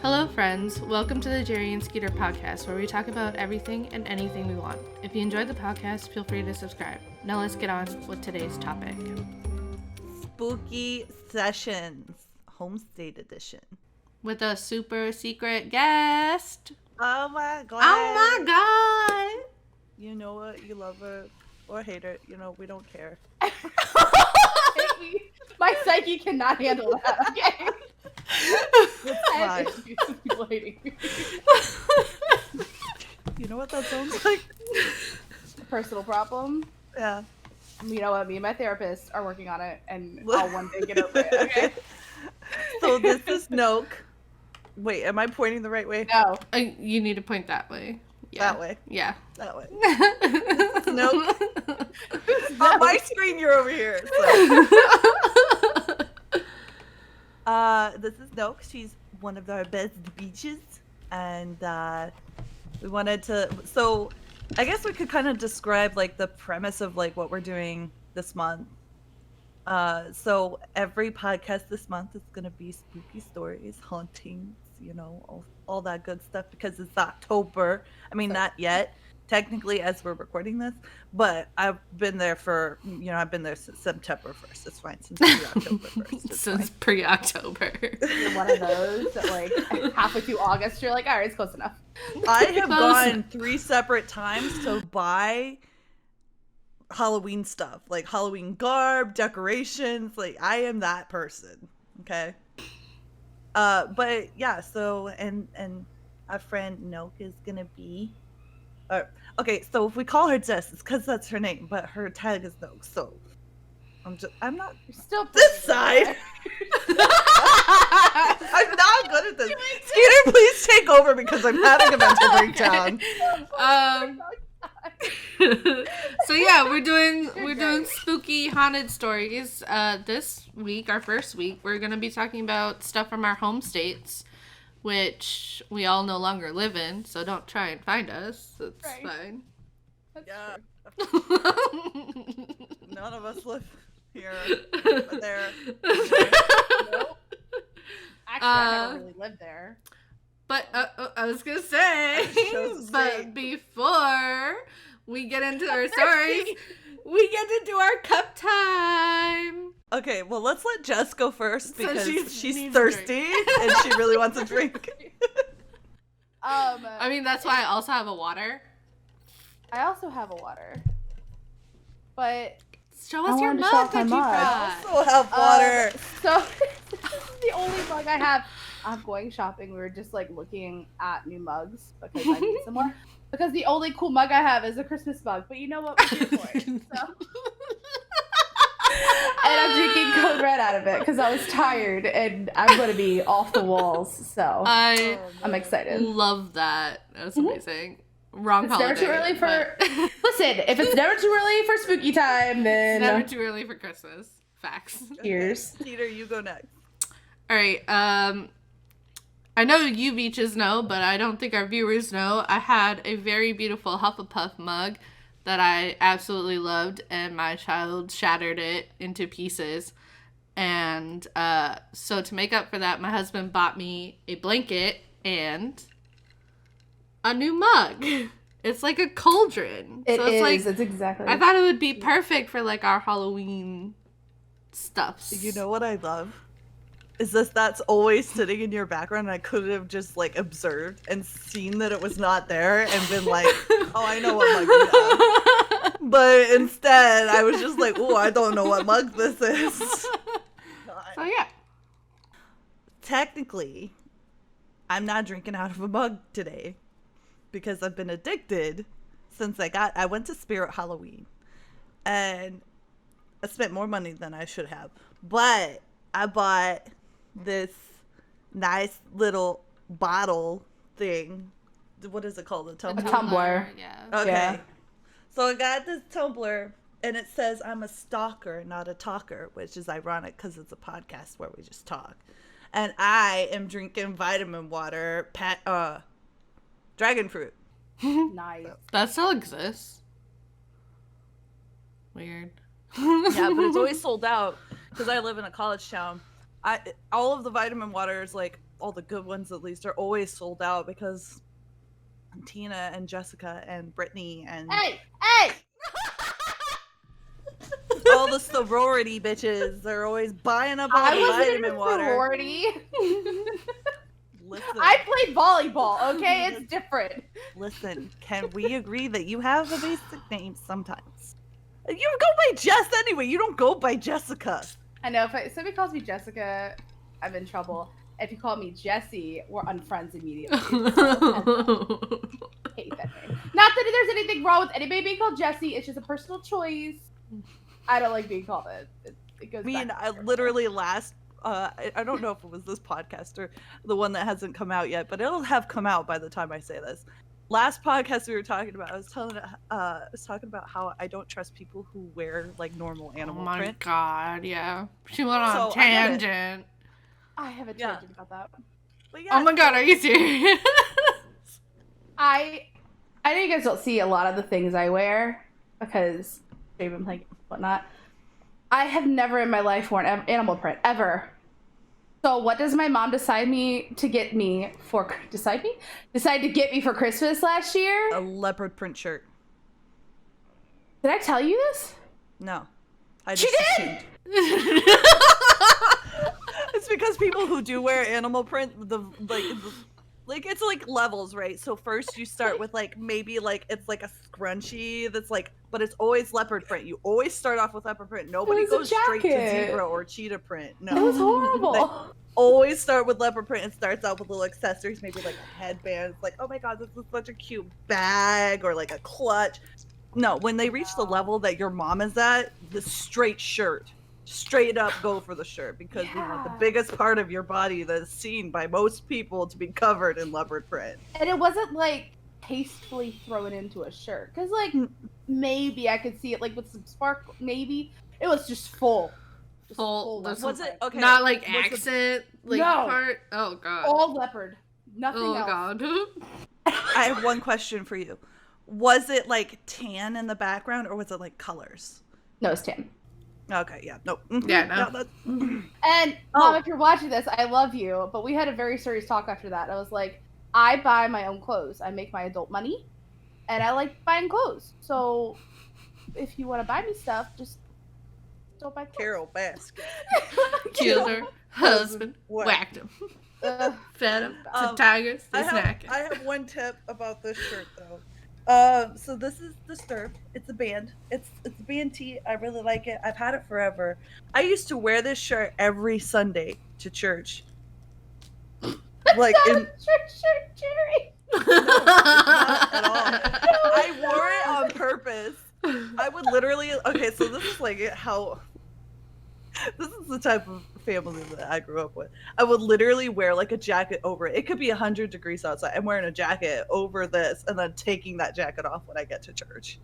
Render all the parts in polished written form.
Hello, friends. Welcome to the Jerry and Skeeter podcast, where we talk about everything and anything we want. If you enjoyed the podcast, feel free to subscribe. Now let's get on with today's topic. Spooky Sessions, Homestate Edition. With a super secret guest. Oh my god. Oh my god. You know what? You love her or hate her. You know, we don't care. My psyche cannot handle that, okay? Fine. People hating me. You know what that sounds like? Personal problem. Yeah. You know what? Me and my therapist are working on it, and I'll one day get over it, okay? So this is Noke. Wait, am I pointing the right way? No. You need to point that way. Yeah. That way. Yeah. That way. This is Noke. On my screen, you're over here. So. This is Noke. She's one of our best beaches, and we wanted to. So, I guess we could kind of describe like the premise of like what we're doing this month. So every podcast this month is gonna be spooky stories, hauntings, you know, all that good stuff because it's October. I mean, not yet. Technically, as we're recording this, but I've been there for, I've been there since September 1st. It's fine. Since pre-October 1st. Since pre-October. You're one of those that, like, halfway through August, you're like, all right, it's close enough. I have gone 3 separate times to buy Halloween stuff, like Halloween garb, decorations. Like, I am that person. Okay. But yeah, so, and our friend Noke is gonna be. Okay, so if we call her Jess, it's because that's her name, but her tag is Noke, so I'm not Still this side. I'm not good at this. Skeeter, please take over because I'm having a mental breakdown. So yeah, we're doing spooky haunted stories. This week, our first week, we're gonna be talking about stuff from our home states, which we all no longer live in, so don't try and find us. It's Right. fine. That's Yeah. true. None of us live here, but there. Nope. Actually, I never really lived there. But I was gonna say, Shows the but same. before we get into our stories, we get to do our cup time. Okay, well, let's let Jess go first So because needs she's a thirsty and she really wants a drink. I mean, that's why I also have a water. I also have a water. But Show I us your wanted to mug show off that my you mug. brought. Also have water. So this is the only mug I have. I'm going shopping. We were just like looking at new mugs because I need some more. Because the only cool mug I have is a Christmas mug. But you know what? We're here for it. So. And I'm drinking Code Red out of it because I was tired and I'm going to be off the walls. So I'm excited. Love that. That's amazing. Wrong It's holiday. never too early for. but- Listen, if it's never too early for spooky time, then It's never too early for Christmas. Facts. cheers. Peter, you go next. All right. I know you beaches know, but I don't think our viewers know. I had a very beautiful Hufflepuff mug that I absolutely loved, and my child shattered it into pieces. And so to make up for that, my husband bought me a blanket and a new mug. It's like a cauldron. It so is. it's like It's exactly. I thought it would be perfect for like our Halloween stuffs. You know what I love? Is that's always sitting in your background, and I could have just like observed and seen that it was not there and been like, oh, I know what mug you have. But instead, I was just like, oh, I don't know what mug this is. So yeah. Technically, I'm not drinking out of a mug today because I've been addicted since I went to Spirit Halloween, and I spent more money than I should have. But I bought this nice little bottle thing. What is it called? A tumbler? tumbler. Yeah. Okay. Yeah. So I got this tumbler, and it says I'm a stalker, not a talker, which is ironic because it's a podcast where we just talk. And I am drinking vitamin water, dragon fruit. Nice. That still exists. Weird. Yeah, but it's always sold out because I live in a college town. all of the vitamin waters, like all the good ones at least, are always sold out because Tina and Jessica and Brittany and Hey! all the sorority bitches, they're always buying up all I the wasn't in vitamin a water. sorority. Listen, I played volleyball, okay? It's different. listen, can we agree that you have a basic name sometimes? You go by Jess anyway, you don't go by Jessica. I know, if somebody calls me Jessica, I'm in trouble. If you call me Jessie, we're unfriends immediately. So, hate that name. Not that there's anything wrong with anybody being called Jessie, it's just a personal choice. I don't like being called it. It goes Me back and to I literally I don't know if it was this podcast or the one that hasn't come out yet, but it'll have come out by the time I say this. Last podcast we were talking about, I was talking about how I don't trust people who wear like normal animal my print. god, yeah. She went on So, a tangent. I have a tangent about that. But Oh my god, are you serious? I know you guys don't see a lot of the things I wear because shaven blanket and whatnot. I have never in my life worn animal print ever. So what does my mom decide to get me for Christmas last year? A leopard print shirt. Did I tell you this? No. I She just did! assumed. It's because people who do wear animal print, like it's like levels, right? So first you start with like maybe like it's like a scrunchie that's like, but it's always leopard print. You always start off with leopard print. Nobody was a goes straight to jacket. zebra or cheetah print. No, It was horrible. They always start with leopard print and starts out with little accessories, maybe like a headband. It's like, oh my god, this is such a cute bag, or like a clutch. No, when they reach the level that your mom is at, the straight shirt. Straight up go for the shirt, because we want the Yeah. biggest part of your body that is seen by most people to be covered in leopard print. And it wasn't like tastefully thrown into a shirt. Because like maybe I could see it like with some sparkle. Maybe it was just full. Just Full, leopard Was it print. okay? Not like was the- accent, like No. part. Oh god. All leopard. Nothing Oh else. god. I have one question for you. Was it like tan in the background, or was it like colors? No, it's tan. Okay, yeah, no. Yeah, no. that's- And Mom, if you're watching this, I love you. But we had a very serious talk after that. I was like, I buy my own clothes. I make my adult money, and I like buying clothes. So if you want to buy me stuff, just don't buy clothes. Carol Baskin. Killed her husband, What? whacked him, Ugh. fed him to Um, tigers. They I snack. have one tip about this shirt though. So this is the Sturf. It's a band. It's a band tee. I really like it. I've had it forever. I used to wear this shirt every Sunday to church. Like in Shirt, Jerry. not at all. I wore it on purpose. I would literally so this is like how this is the type of family that I grew up with. I would literally wear like a jacket over it. It could be 100 degrees outside. I'm wearing a jacket over this and then taking that jacket off when I get to church.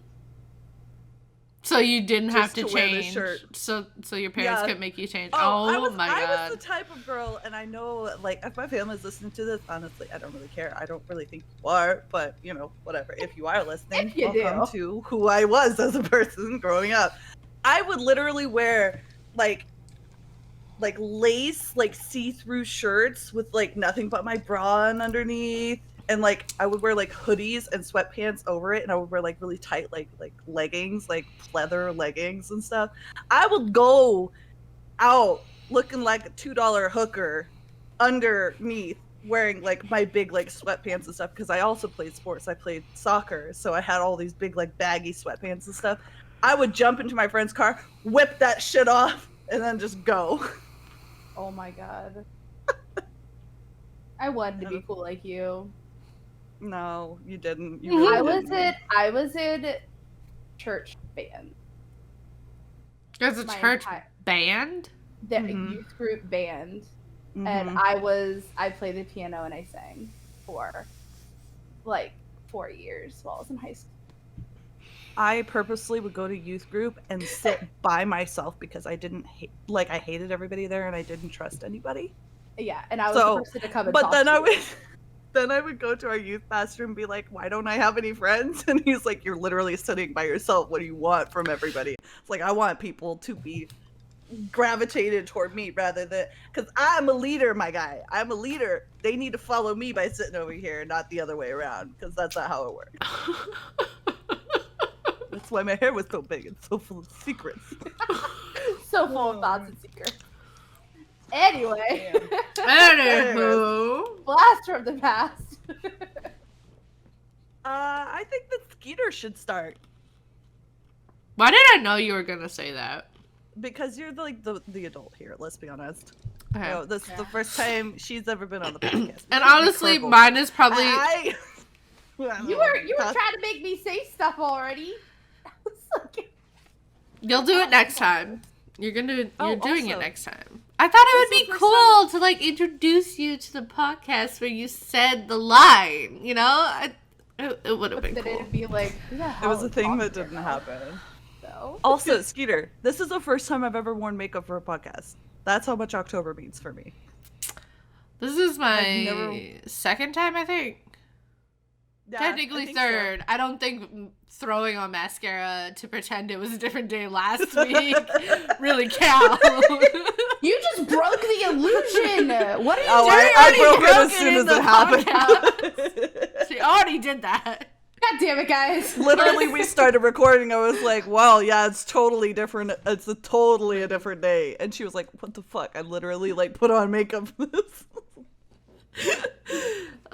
So you didn't have Just to to wear this change. shirt. So your parents Yeah. couldn't make you change. I Oh was, my I god. was the type of girl, and I know, like, if my family's listening to this, honestly, I don't really care. I don't really think you are, but, you know, whatever. If you are listening, If you welcome do. to who I was as a person growing up. I would literally wear, like lace, like, see-through shirts with, like, nothing but my bra on underneath. And, like, I would wear, like, hoodies and sweatpants over it, and I would wear, like, really tight, like leggings, like, pleather leggings and stuff. I would go out looking like a $2 hooker underneath, wearing, like, my big, like, sweatpants and stuff, because I also played sports. I played soccer, so I had all these big, like, baggy sweatpants and stuff. I would jump into my friend's car, whip that shit off, and then just go. Oh my god. I wanted to be cool like you. No, you didn't. You really didn't. I was in church band. There's a my church entire- band. The Mhm. youth group band. Mhm. And I played the piano and I sang for like 4 years while I was in high school. I purposely would go to youth group and sit by myself because I didn't I hated everybody there and I didn't trust anybody. Yeah, and I was So, the person to come and But talk then to. I would go to our youth pastor and be like, "Why don't I have any friends?" And he's like, "You're literally sitting by yourself. What do you want from everybody?" It's like, I want people to be gravitated toward me rather than because I'm a leader, my guy. I'm a leader. They need to follow me by sitting over here, not the other way around, because that's not how it works. That's why my hair was so big and so full of secrets. So full of thoughts and secrets. Anyway. Anywho. Blast from the past. I think that Skeeter should start. Why did I know you were gonna say that? Because you're the adult here, let's be honest. Okay. Oh, this is the first time she's ever been on the podcast. And honestly, mine is probably... You were trying to make me say stuff already. I was like... You'll do it next time. You're doing also, it next time. I thought it would be cool to like introduce you to the podcast where you said the line. You know, it would have been cool. It'd be like, it was a thing that didn't happen. So. Also, Skeeter, this is the first time I've ever worn makeup for a podcast. That's how much October means for me. This is my second time, I think. Yeah, technically third. So. I don't think throwing on mascara to pretend it was a different day last week really counts. You just broke the illusion. What are you doing? I broke it as soon as it happened. She already did that. God damn it, guys. Literally, we started recording. I was like, wow, yeah, it's totally different. It's totally a different day. And she was like, what the fuck? I literally like put on makeup for this.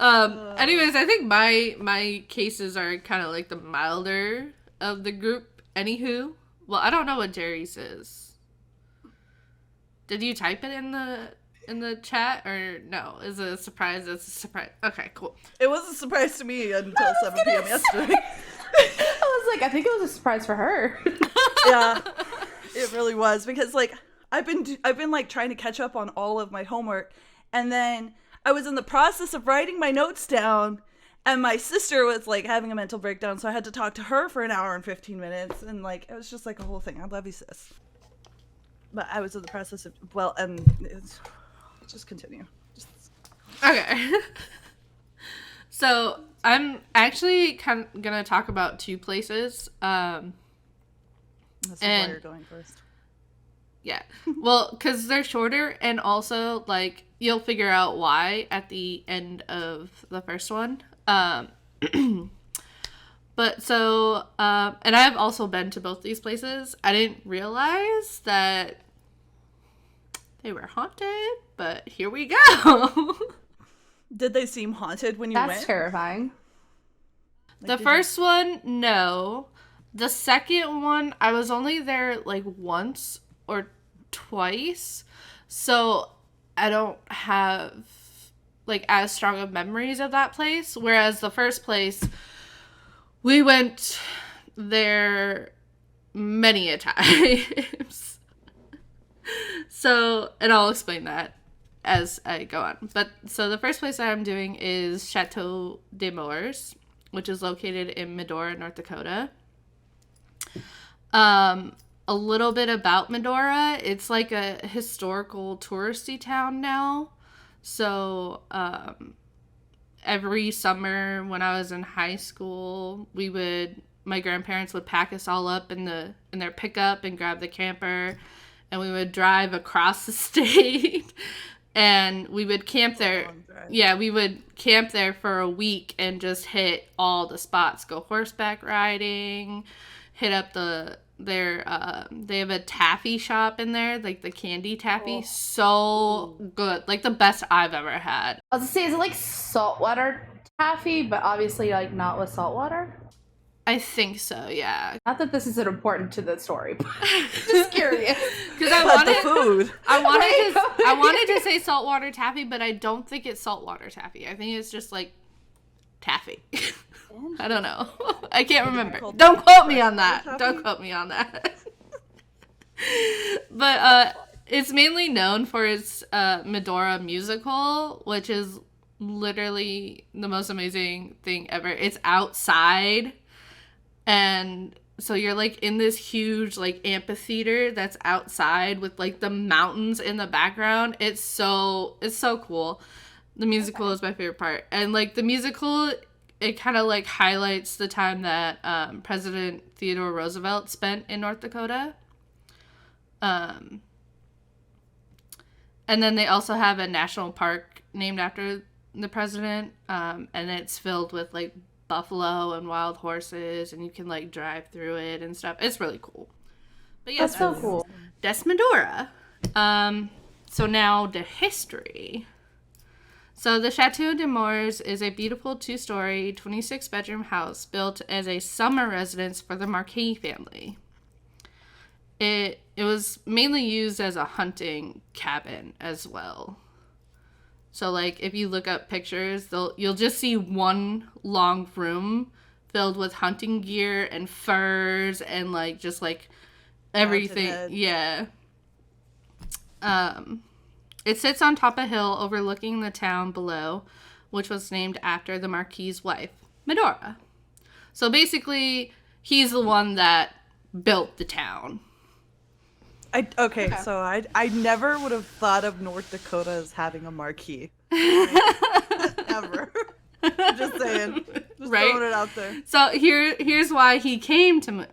Anyways, I think my cases are kind of like the milder of the group. Anywho, well, I don't know what Jerry's is. Did you type it in the chat or no? Is it a surprise? It's a surprise. Okay, cool. It was a surprise to me until 7 p.m. yesterday. I was like, I think it was a surprise for her. Yeah, it really was because like I've been like trying to catch up on all of my homework, and then I was in the process of writing my notes down, and my sister was like having a mental breakdown, so I had to talk to her for an hour and 15 minutes, and like it was just like a whole thing. I love you, sis. But I was in the process of just continue. Okay. So I'm actually kind of gonna talk about two places. That's why you're going first. Yeah. Well, because they're shorter, and also, like, you'll figure out why at the end of the first one. But so, and I've also been to both these places. I didn't realize that they were haunted, but here we go. Did they seem haunted when you went? That's terrifying. The first one, no. The second one, I was only there, like, once or twice, so I don't have like as strong of memories of that place, whereas the first place we went there many a times. So, and I'll explain that as I go on. But so the first place I'm doing is Chateau des Moors, which is located in Medora, North Dakota. A little bit about Medora. It's like a historical touristy town now. So every summer when I was in high school, my grandparents would pack us all up in their pickup and grab the camper, and we would drive across the state, and we would camp there. Yeah, we would camp there for a week and just hit all the spots. Go horseback riding, hit up they have a taffy shop in there, like the candy taffy. So good, like the best I've ever had. I was gonna say, is it like saltwater taffy, but obviously like not with saltwater? I think so, yeah. Not that this is important to the story, but just curious. Because I wanted to say saltwater taffy, but I don't think it's saltwater taffy. I think it's just like taffy. I don't know. I can't remember. Don't quote me on that. Don't quote me on that. But it's mainly known for its Medora musical, which is literally the most amazing thing ever. It's outside, and so you're like in this huge like amphitheater that's outside with like the mountains in the background. It's so cool. The musical is my favorite part, and like the musical, it kind of like highlights the time that President Theodore Roosevelt spent in North Dakota. And then they also have a national park named after the president, and it's filled with like buffalo and wild horses, and you can like drive through it and stuff. It's really cool. But yeah, That's so cool. that's Medora. So now the history. So the Chateau de Mours is a beautiful 2-story, 26-bedroom house built as a summer residence for the Marquis family. It was mainly used as a hunting cabin as well. So like if you look up pictures, you'll just see one long room filled with hunting gear and furs and like just like everything. Yeah. It sits on top of a hill overlooking the town below, which was named after the Marquis's wife, Medora. So basically, he's the one that built the town. So I never would have thought of North Dakota as having a marquee. Ever. Just saying. Just right? throwing it out there. So here's why he came to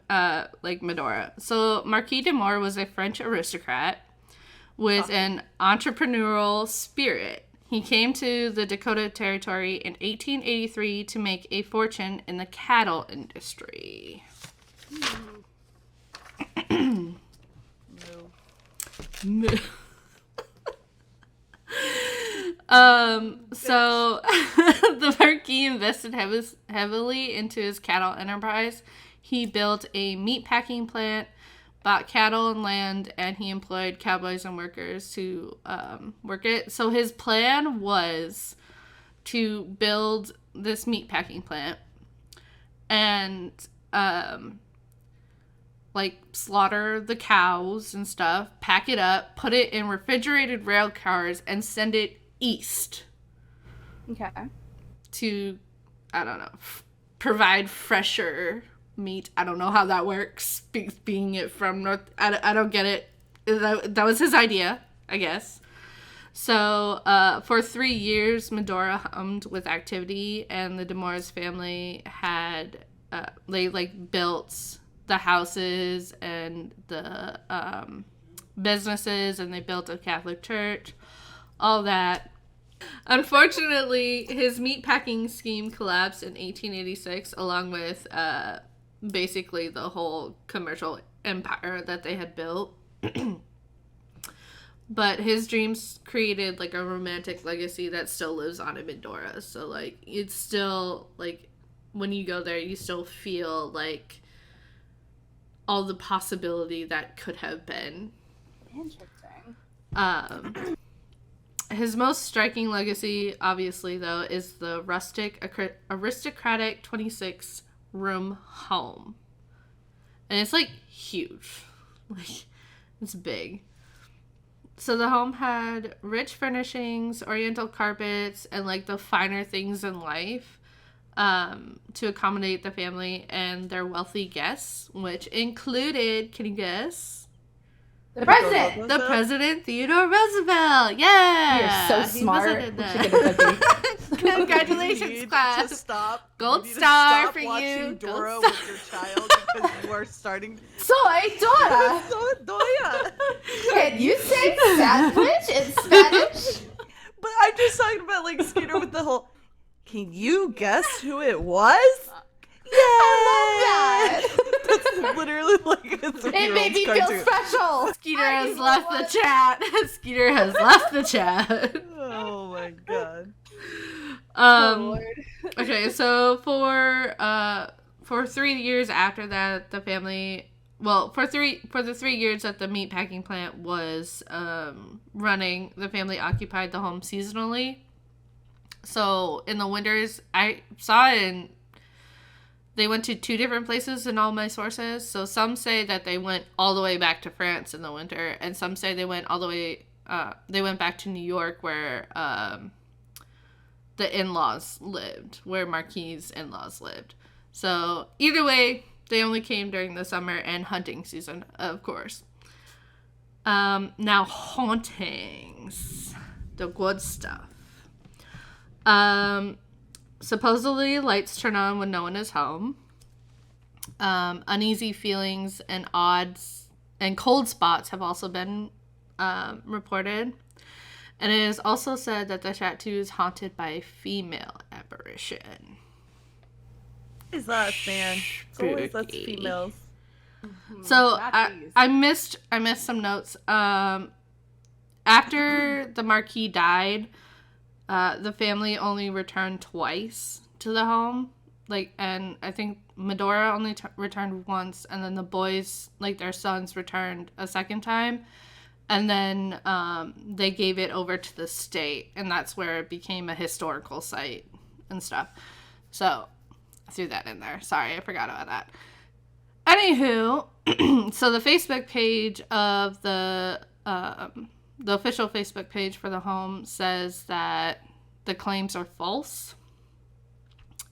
Medora. So Marquis de Mours was a French aristocrat with an entrepreneurial spirit. He came to the Dakota Territory in 1883 to make a fortune in the cattle industry. No. So the Marquis invested heavily into his cattle enterprise. He built a meat packing plant, bought cattle and land, and he employed cowboys and workers to work it. So his plan was to build this meat packing plant and like slaughter the cows and stuff, pack it up, put it in refrigerated rail cars, and send it east. Okay. To, I don't know, provide fresher meat. I don't know how that works, being it from North. I don't get it. That was his idea, I guess. So for 3 years, Medora hummed with activity, and the de Mours family had they like built the houses and the businesses, and they built a Catholic church, all that. Unfortunately, his meatpacking scheme collapsed in 1886, along with basically the whole commercial empire that they had built. But his dreams created like a romantic legacy that still lives on in Medora. So like it's still like when you go there, you still feel like all the possibility that could have been. Interesting. His most striking legacy, obviously, though, is the rustic, aristocratic 26-room home. And it's, like, huge. Like, it's big. So the home had rich furnishings, oriental carpets, and, like, the finer things in life to accommodate the family and their wealthy guests, which included, can you guess? The president! The president, Theodore Roosevelt. Yeah! You're so smart. Congratulations, class. To stop. Gold star stop for watching you. Dora Gold with your child because you are starting. Soy Dora! So Dora. Can you say sandwich in Spanish? But I'm just talking about like Skeeter with the whole. Can you guess who it was? Yeah, I love that. That's literally like a 3-year-old's It made me cartoon. feel special. Skeeter has left the chat. Skeeter has left the chat. Oh my god. Oh, Lord. Okay, so for 3 years after that, the family, well, for the 3 years that the meatpacking plant was running, the family occupied the home seasonally. So in the winters, I saw it in, they went to 2 different places in all my sources. So some say that they went all the way back to France in the winter, and some say they went all the way, they went back to New York where the in-laws lived, where Marquis' in-laws lived. So either way, they only came during the summer and hunting season, of course. Now hauntings, the good stuff. Supposedly lights turn on when no one is home. Uneasy feelings and odds and cold spots have also been reported. And it is also said that the chateau is haunted by a female apparition. It's us, man. It's always us Spooky. females. So Not these. I missed some notes. After the Marquis died, the family only returned twice to the home. And I think Medora only returned once, and then the boys, their sons, returned a second time. And then they gave it over to the state, and that's where it became a historical site and stuff. So I threw that in there. Sorry, I forgot about that. Anywho, so the Facebook page of the official Facebook page for the home says that the claims are false.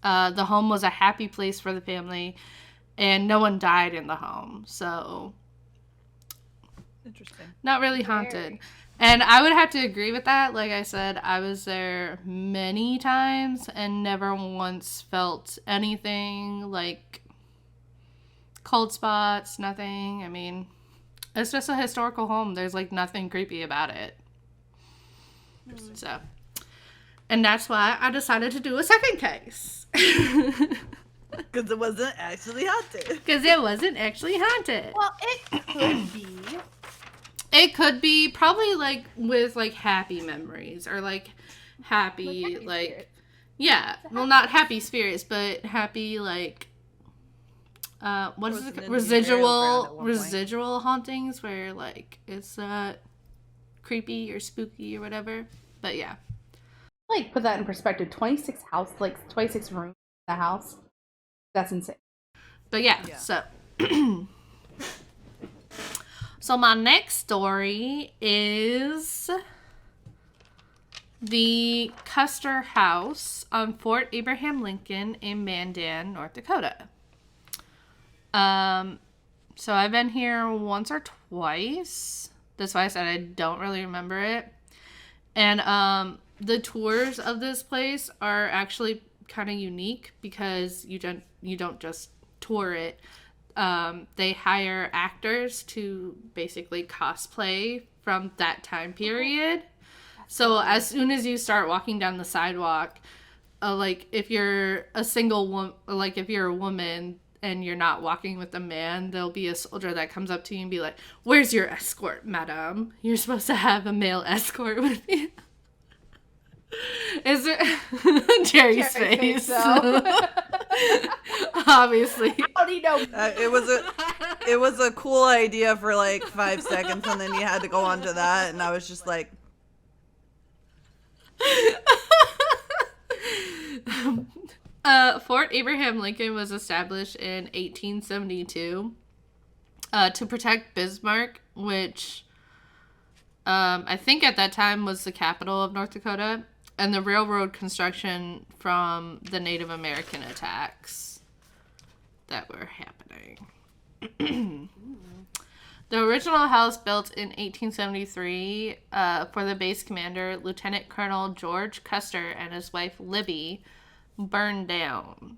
The home was a happy place for the family, and no one died in the home. So, Interesting. not really haunted. And I would have to agree with that. Like I said, I was there many times and never once felt anything like cold spots, nothing. I mean, it's just a historical home. There's nothing creepy about it. So, and that's why I decided to do a second case. Because it wasn't actually haunted. Because it wasn't actually haunted. Well, it could be. It could be probably with happy memories or happy spirits. yeah. Well, not happy spirits, but happy what is it? Residual hauntings where it's creepy or spooky or whatever. But yeah. Put that in perspective. 26 26 rooms in the house. That's insane. But yeah. So so my next story is the Custer House on Fort Abraham Lincoln in Mandan, North Dakota. So I've been here once or twice. That's why I said I don't really remember it. And the tours of this place are actually kind of unique because you don't just tour it. They hire actors to basically cosplay from that time period. So as soon as you start walking down the sidewalk, if you're a single woman, if you're a woman and you're not walking with a man, there'll be a soldier that comes up to you and be like, "Where's your escort, madam? You're supposed to have a male escort with you." Is it Jerry's face? So. Obviously. How do you know? It was a cool idea for 5 seconds, and then you had to go on to that, and I was just like, Fort Abraham Lincoln was established in 1872 to protect Bismarck, which I think at that time was the capital of North Dakota, and the railroad construction from the Native American attacks that were happening. The original house, built in 1873 for the base commander, Lieutenant Colonel George Custer, and his wife Libby, burned down.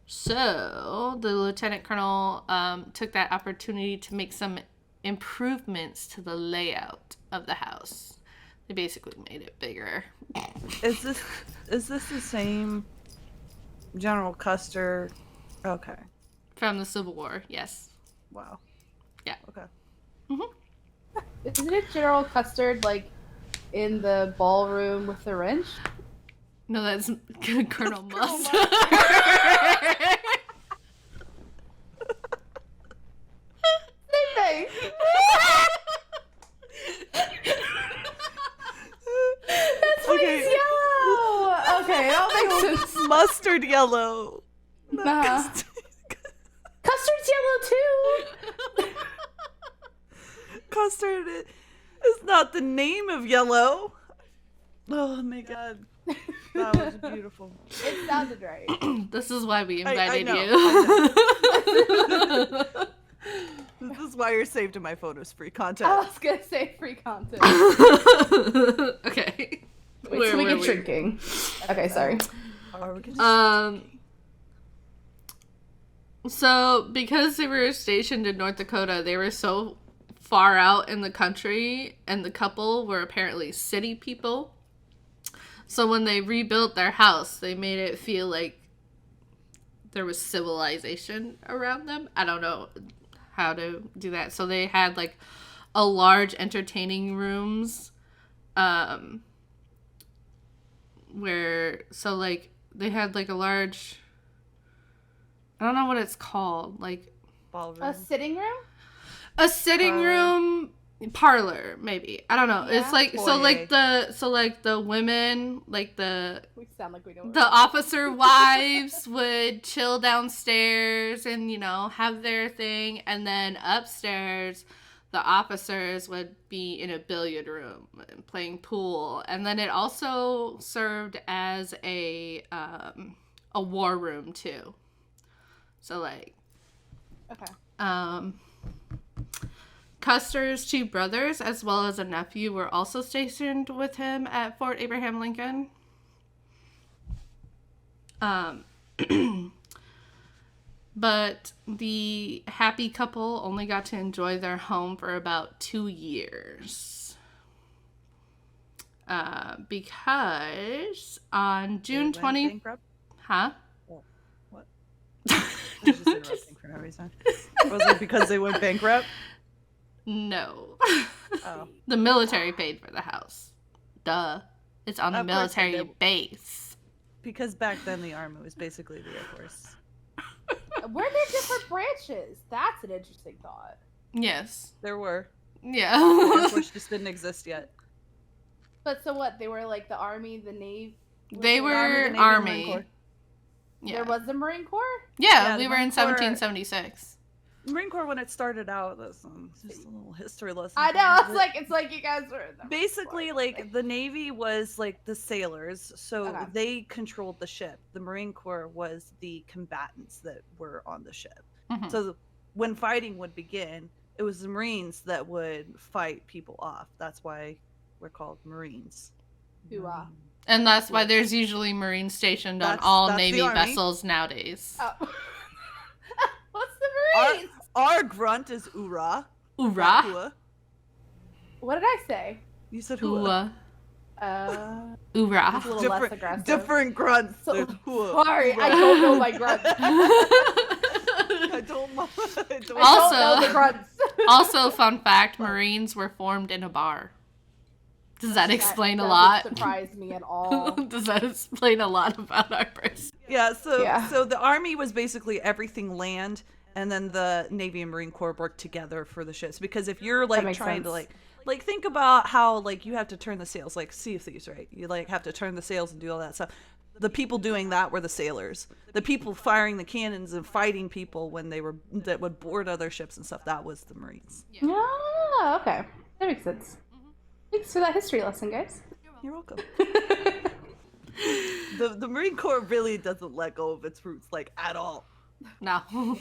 So the lieutenant colonel took that opportunity to make some improvements to the layout of the house. They basically made it bigger. Is this the same General Custer? Okay. From the Civil War, yes. Wow. Yeah. Okay. Isn't it General Custard in the ballroom with the wrench? No, that's Colonel Mustard. Same thing. That's why Okay. it's yellow. Okay, that makes sense. Mustard yellow. Uh-huh. Custard's yellow too. Custard is not the name of yellow. Oh my god. That was beautiful. It sounded right. This is why we invited I know, you. This is why you're saved in my photos. Free content. I was gonna say free content. Okay. Wait till we get drinking. Okay, sorry. Are we gonna So because they were stationed in North Dakota, they were so far out in the country, and the couple were apparently city people. So when they rebuilt their house, they made it feel like there was civilization around them. I don't know how to do that. So they had like a large entertaining rooms, where, so like they had like a large, I don't know what it's called, like Ballroom. A sitting room? a sitting room parlor, maybe. I don't know. Yeah. It's like, so like the women, like We sound like we don't. the officer wives would chill downstairs and, you know, have their thing. And then upstairs, the officers would be in a billiard room and playing pool. And then it also served as a war room too. So like, Okay. Custer's two brothers, as well as a nephew, were also stationed with him at Fort Abraham Lincoln. But the happy couple only got to enjoy their home for about 2 years. Because on June 20... Bankrupt? Huh? Oh, what? I was just interrupting for no reason. Was it because they went bankrupt? No. Oh. The military paid for the house. Duh. It's on a Of course they military did. base. Because back then the Army was basically the Air Force. Were there different branches? That's an interesting thought. Yes. There were. The Air Yeah. Force just didn't exist yet. But so what? They were like the Army, the Navy. They the were Navy, and Marine Army. Corps. Yeah. There was the Marine Corps. Yeah, Yeah, we the were in Marine Corps- 1776. Marine Corps, when it started out, that's just a little history lesson. I for know. you. It's like you guys were in the Marine Basically, Corps. like the Navy was like the sailors, so Okay. they controlled the ship. The Marine Corps was the combatants that were on the ship. Mhm. So when fighting would begin, it was the Marines that would fight people off. That's why we're called Marines. Hoorah. And that's why there's usually Marines stationed on all That's the Navy Army. vessels nowadays. Oh. What's the Marines? Our grunt is oorah. Hoorah. Hua. What did I say? You said hua. Hua. It's a Hoorah. little less aggressive. Different grunts. So- There's hua. Sorry, I Hoorah. don't know my grunts. I don't know. I don't I Also- don't know the grunts. Also, fun fact, Marines were formed in a bar. Does that explain a doesn't lot? Surprise me at all. Does that explain a lot about our person? Yeah, so Yeah. so the Army was basically everything land, and then the Navy and Marine Corps worked together for the ships. Because if you're like makes trying to sense. like think about how like you have to turn the sails, like Sea of Thieves, right? You like have to turn the sails and do all that stuff. The people doing that were the sailors. The people firing the cannons and fighting people when they were that would board other ships and stuff. That was the Marines. Oh, okay. That makes sense. Thanks for that history lesson, guys. You're welcome. The Marine Corps really doesn't let go of its roots like at all. No. Why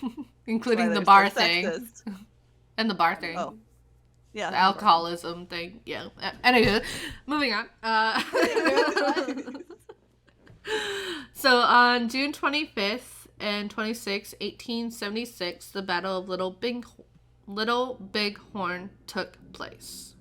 Including the they're bar so thing. sexist. And the bar thing. Oh. Yeah. The alcoholism thing. Yeah. Anyway, moving on. So on June 25th and 26th, 1876, the Battle of Little Bighorn took place,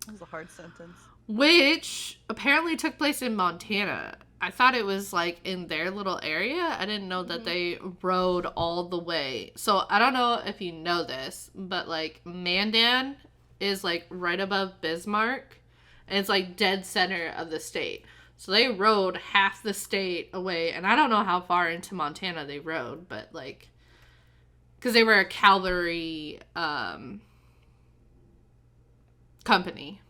That was a hard sentence. which apparently took place in Montana. I thought it was like in their little area. I didn't know that they rode all the way. So I don't know if you know this, but like Mandan is like right above Bismarck, and it's like dead center of the state. So they rode half the state away, and I don't know how far into Montana they rode, but like, because they were a cavalry company.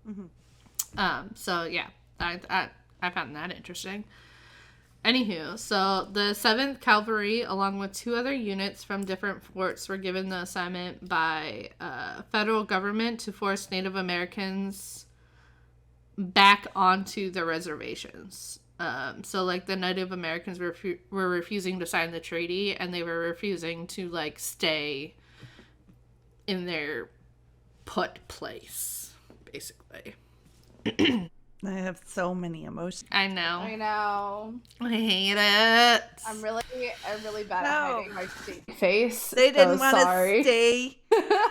Mm-hmm. So yeah, I found that interesting. Anywho, so the 7th Cavalry, along with 2 other units from different forts, were given the assignment by federal government to force Native Americans back onto the reservations. So like the Native Americans were refusing to sign the treaty, and they were refusing to like stay in their put place, basically. I have so many emotions. I know. I know. I hate it. I'm really bad at No. hiding my state face. They didn't so want to sorry. stay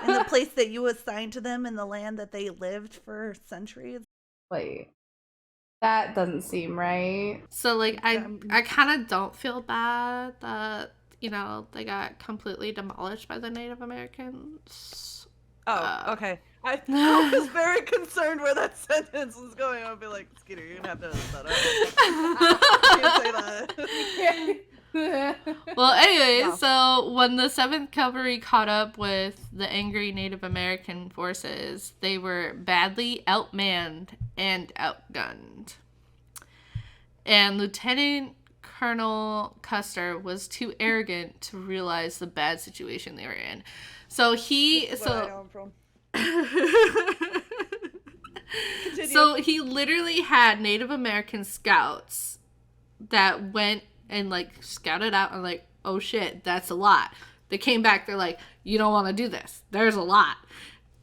in the place that you assigned to them in the land that they lived for centuries. Wait, that doesn't seem right. So, like, I kind of don't feel bad that, you know, they got completely demolished by the Native Americans. Oh, okay. I was very concerned where that sentence was going. I'll be like, Skeeter, you're gonna have to edit that out. I can't say that. Well, anyway, No. so when the 7th Cavalry caught up with the angry Native American forces, they were badly outmanned and outgunned. And Lieutenant Colonel Custer was too arrogant to realize the bad situation they were in. So he... This is where I know I'm from. Continue. So he literally had Native American scouts that went and, like, scouted out and, like, oh shit, that's a lot. They came back, they're like, you don't want to do this. There's a lot.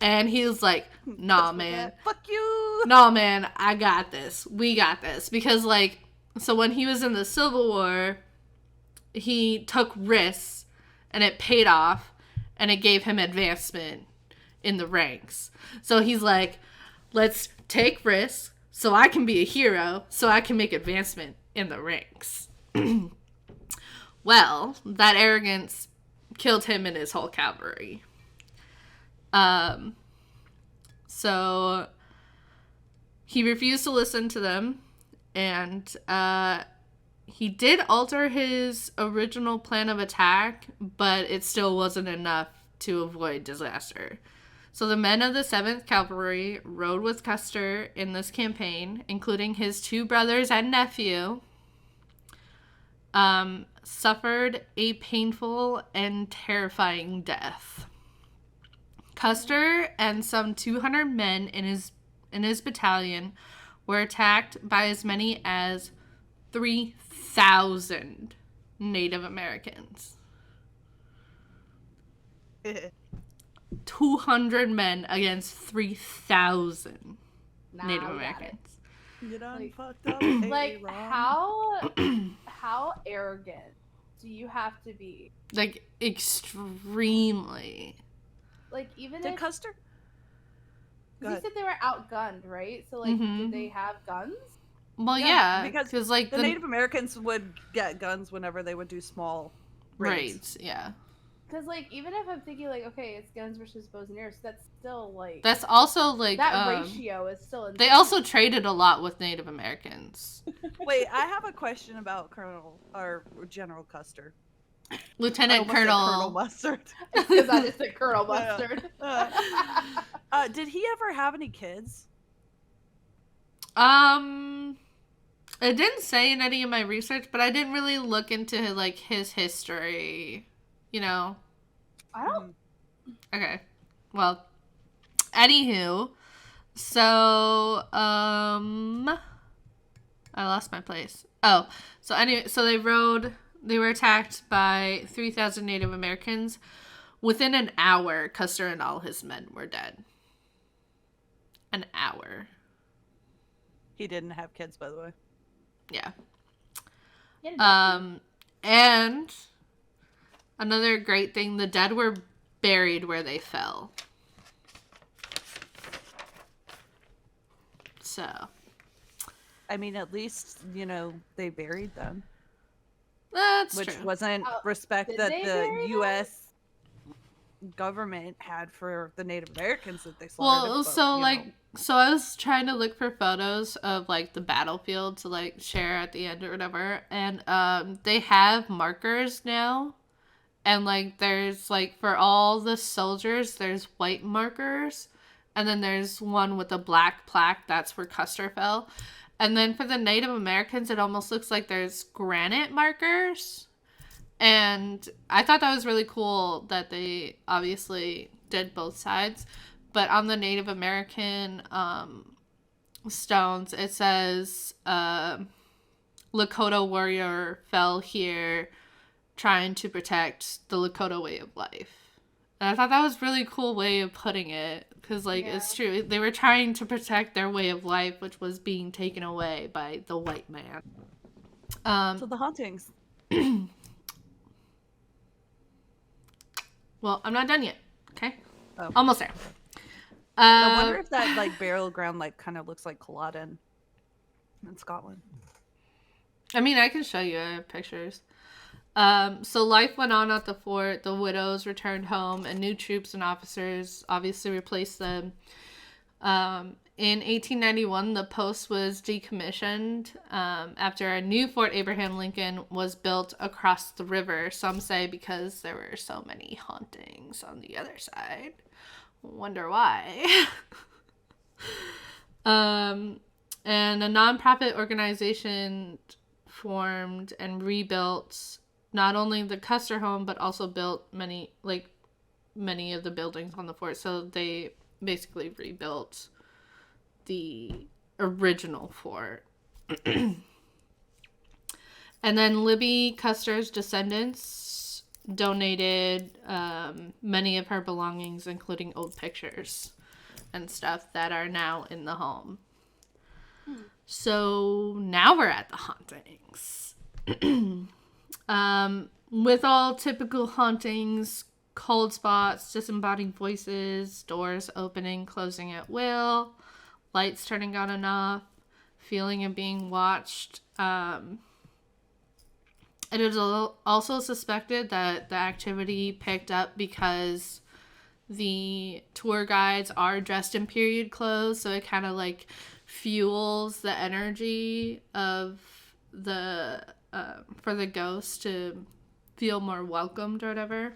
And he was like, nah, man. Fuck you. Nah, man, I got this. We got this. Because, like, so when he was in the Civil War, he took risks and it paid off and it gave him advancement in the ranks. So he's like, let's take risks so I can be a hero, so I can make advancement in the ranks. Well, that arrogance killed him and his whole cavalry. So he refused to listen to them, and he did alter his original plan of attack, but it still wasn't enough to avoid disaster. So the men of the 7th Cavalry rode with Custer in this campaign, including his 2 brothers and nephew, suffered a painful and terrifying death. Custer and some 200 men in his battalion were attacked by as many as 3,000 Native Americans. 200 men against 3,000 Native Americans. You done Like- fucked up. Like, Aaron. how arrogant do you have to be? Like, extremely. Like, even Did if Custer? Go you ahead. said they were outgunned, right? So, like, Mhm. did they have guns? Well, Yeah, yeah, because like The Native Americans would get guns whenever they would do small raids. raids, yeah. Because, like, even if I'm thinking, like, okay, it's guns versus bows and arrows, that's still, like... That's also like that ratio is still... They also traded a lot with Native Americans. Wait, I have a question about Colonel or General Custer. Lieutenant I almost said Colonel Colonel. Mustard. Because I just said Colonel Yeah. Mustard. Did he ever have any kids? It didn't say in any of my research, but I didn't really look into like his history. You know. I don't... Okay. Well, anywho, so I lost my place. Oh, so anyway, so they were attacked by 3,000 Native Americans. Within an hour, Custer and all his men were dead. An hour. He didn't have kids, by the way. Yeah. Yeah, And another great thing, the dead were buried where they fell. So, I mean, at least, they buried them. that's Which true. wasn't Oh, respect did that they the bury them? U.S. government had for the Native Americans that they slaughtered. Well, but, so so I was trying to look for photos of like the battlefield to like share at the end or whatever, and they have markers now, and like there's like for all the soldiers there's white markers, and then there's one with a black plaque, that's where Custer fell, and then for the Native Americans it almost looks like there's granite markers. And I thought that was really cool that they obviously did both sides. But on the Native American stones, it says, Lakota warrior fell here trying to protect the Lakota way of life. And I thought that was a really cool way of putting it. Because, like, it's true. They were trying to protect their way of life, which was being taken away by the white man. So the hauntings. Well, I'm not done yet. Okay? Oh. Almost there. I wonder if that, like, burial ground, like, kind of looks like Culloden in Scotland. I mean, I can show you. I have pictures. So life went on at the fort. The widows returned home, and new troops and officers obviously replaced them. In 1891, the post was decommissioned after a new Fort Abraham Lincoln was built across the river. Some say because there were so many hauntings on the other side. Wonder why. And a nonprofit organization formed and rebuilt not only the Custer home, but also built many of the buildings on the fort. So they basically rebuilt the original fort. And then Libby Custer's descendants donated many of her belongings, including old pictures and stuff that are now in the home. So now we're at the hauntings. With all typical hauntings, cold spots, disembodied voices, doors opening, closing at will, lights turning on and off, feeling of being watched. It is also suspected that the activity picked up because the tour guides are dressed in period clothes, so it kind of like fuels the energy of the for the ghost to feel more welcomed or whatever.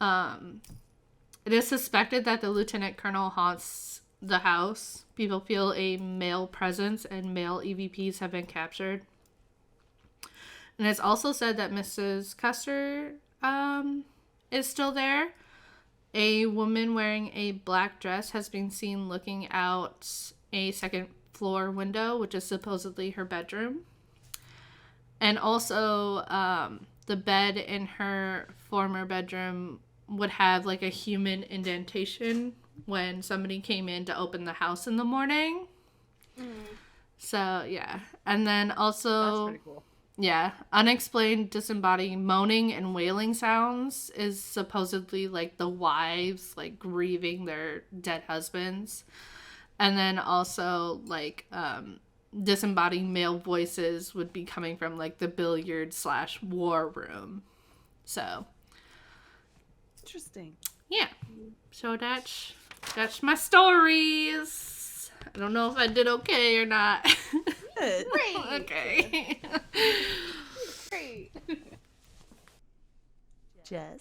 It is suspected that the lieutenant colonel haunts the house. People feel a male presence and male EVPs have been captured. And it's also said that Mrs. Custer is still there. A woman wearing a black dress has been seen looking out a second floor window, which is supposedly her bedroom. And also, the bed in her former bedroom would have like a human indentation when somebody came in to open the house in the morning. So, yeah. And then also... That's pretty cool. Yeah, unexplained disembodied moaning and wailing sounds is supposedly like the wives like grieving their dead husbands. And then also like disembodied male voices would be coming from like the billiard/war room. So interesting. Yeah. So that's my stories. I don't know if I did okay or not. Good. Great. Okay. Great. Jess.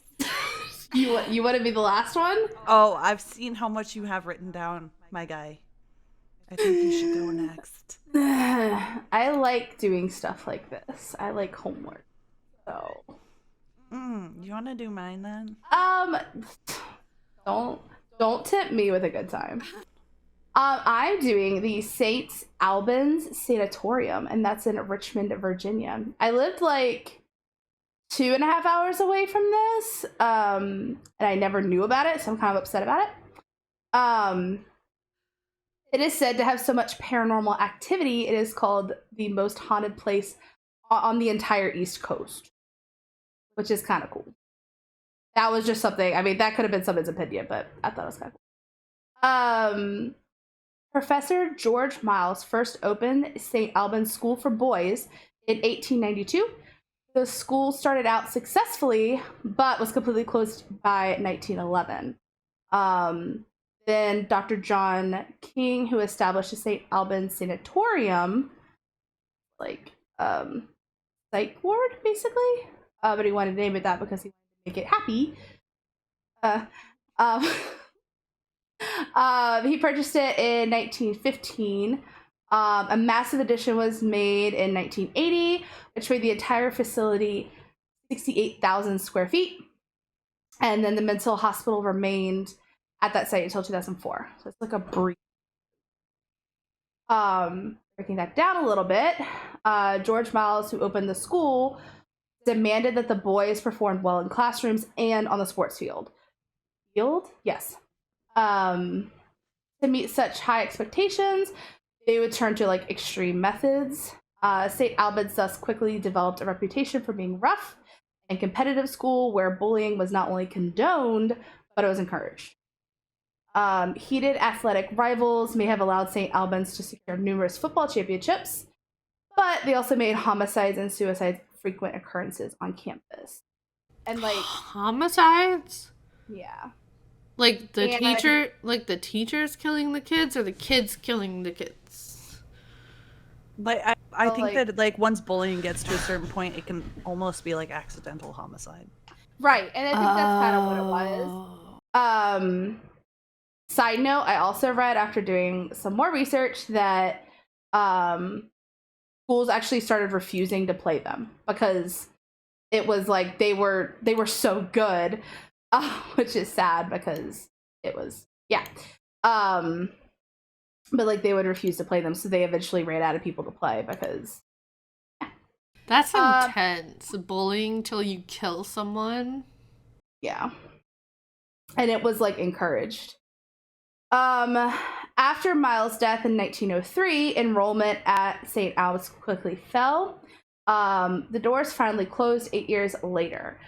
You want to be the last one? Oh, I've seen how much you have written down, my guy. I think you should go next. I like doing stuff like this. I like homework. So. You want to do mine then? Don't tempt me with a good time. I'm doing the St. Albans Sanatorium, and that's in Richmond, Virginia. I lived like 2.5 hours away from this, and I never knew about it, so I'm kind of upset about it. It is said to have so much paranormal activity, it is called the most haunted place on the entire East Coast, which is kind of cool. That was just something, I mean, that could have been someone's opinion, but I thought it was kind of cool. Professor George Miles first opened St. Albans School for Boys in 1892. The school started out successfully, but was completely closed by 1911. Then Dr. John King, who established the St. Albans Sanatorium, like, psych ward, basically. But he wanted to name it that because he wanted to make it happy. He purchased it in 1915. A massive addition was made in 1980, which made the entire facility 68,000 square feet. And then the mental hospital remained at that site until 2004. So it's like a brief. Breaking that down a little bit, George Miles, who opened the school, demanded that the boys performed well in classrooms and on the sports field. field. Yes. To meet such high expectations, they would turn to like extreme methods. St. Albans thus quickly developed a reputation for being rough and competitive school where bullying was not only condoned, but it was encouraged. Heated athletic rivals may have allowed St. Albans to secure numerous football championships, but they also made homicides and suicides frequent occurrences on campus. And like homicides? Yeah. Like the teachers killing the kids or the kids killing the kids? Like I think that like once bullying gets to a certain point, it can almost be like accidental homicide. Right, and I think that's kind of what it was. Side note, I also read after doing some more research that schools actually started refusing to play them because it was like they were so good, which is sad because it was but like they would refuse to play them, so they eventually ran out of people to play because that's intense. Bullying till you kill someone. Yeah, and it was like encouraged. After Miles' death in 1903, enrollment at St. Albans quickly fell. The doors finally closed 8 years later.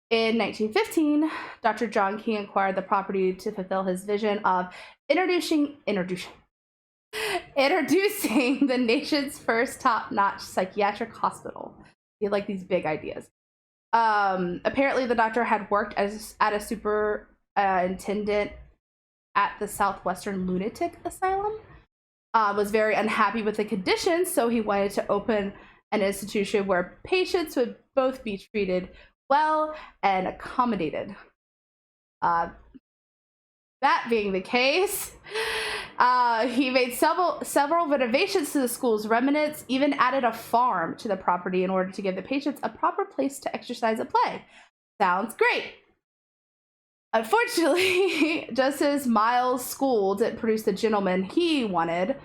In 1915, Dr. John King acquired the property to fulfill his vision of introducing the nation's first top-notch psychiatric hospital. He had like these big ideas. Apparently, the doctor had worked at a superintendent at the Southwestern Lunatic Asylum, was very unhappy with the conditions, so he wanted to open an institution where patients would both be treated well and accommodated. That being the case, he made several renovations to the school's remnants, even added a farm to the property in order to give the patients a proper place to exercise and play. Sounds great. Unfortunately, just as Miles' school didn't produce the gentleman he wanted,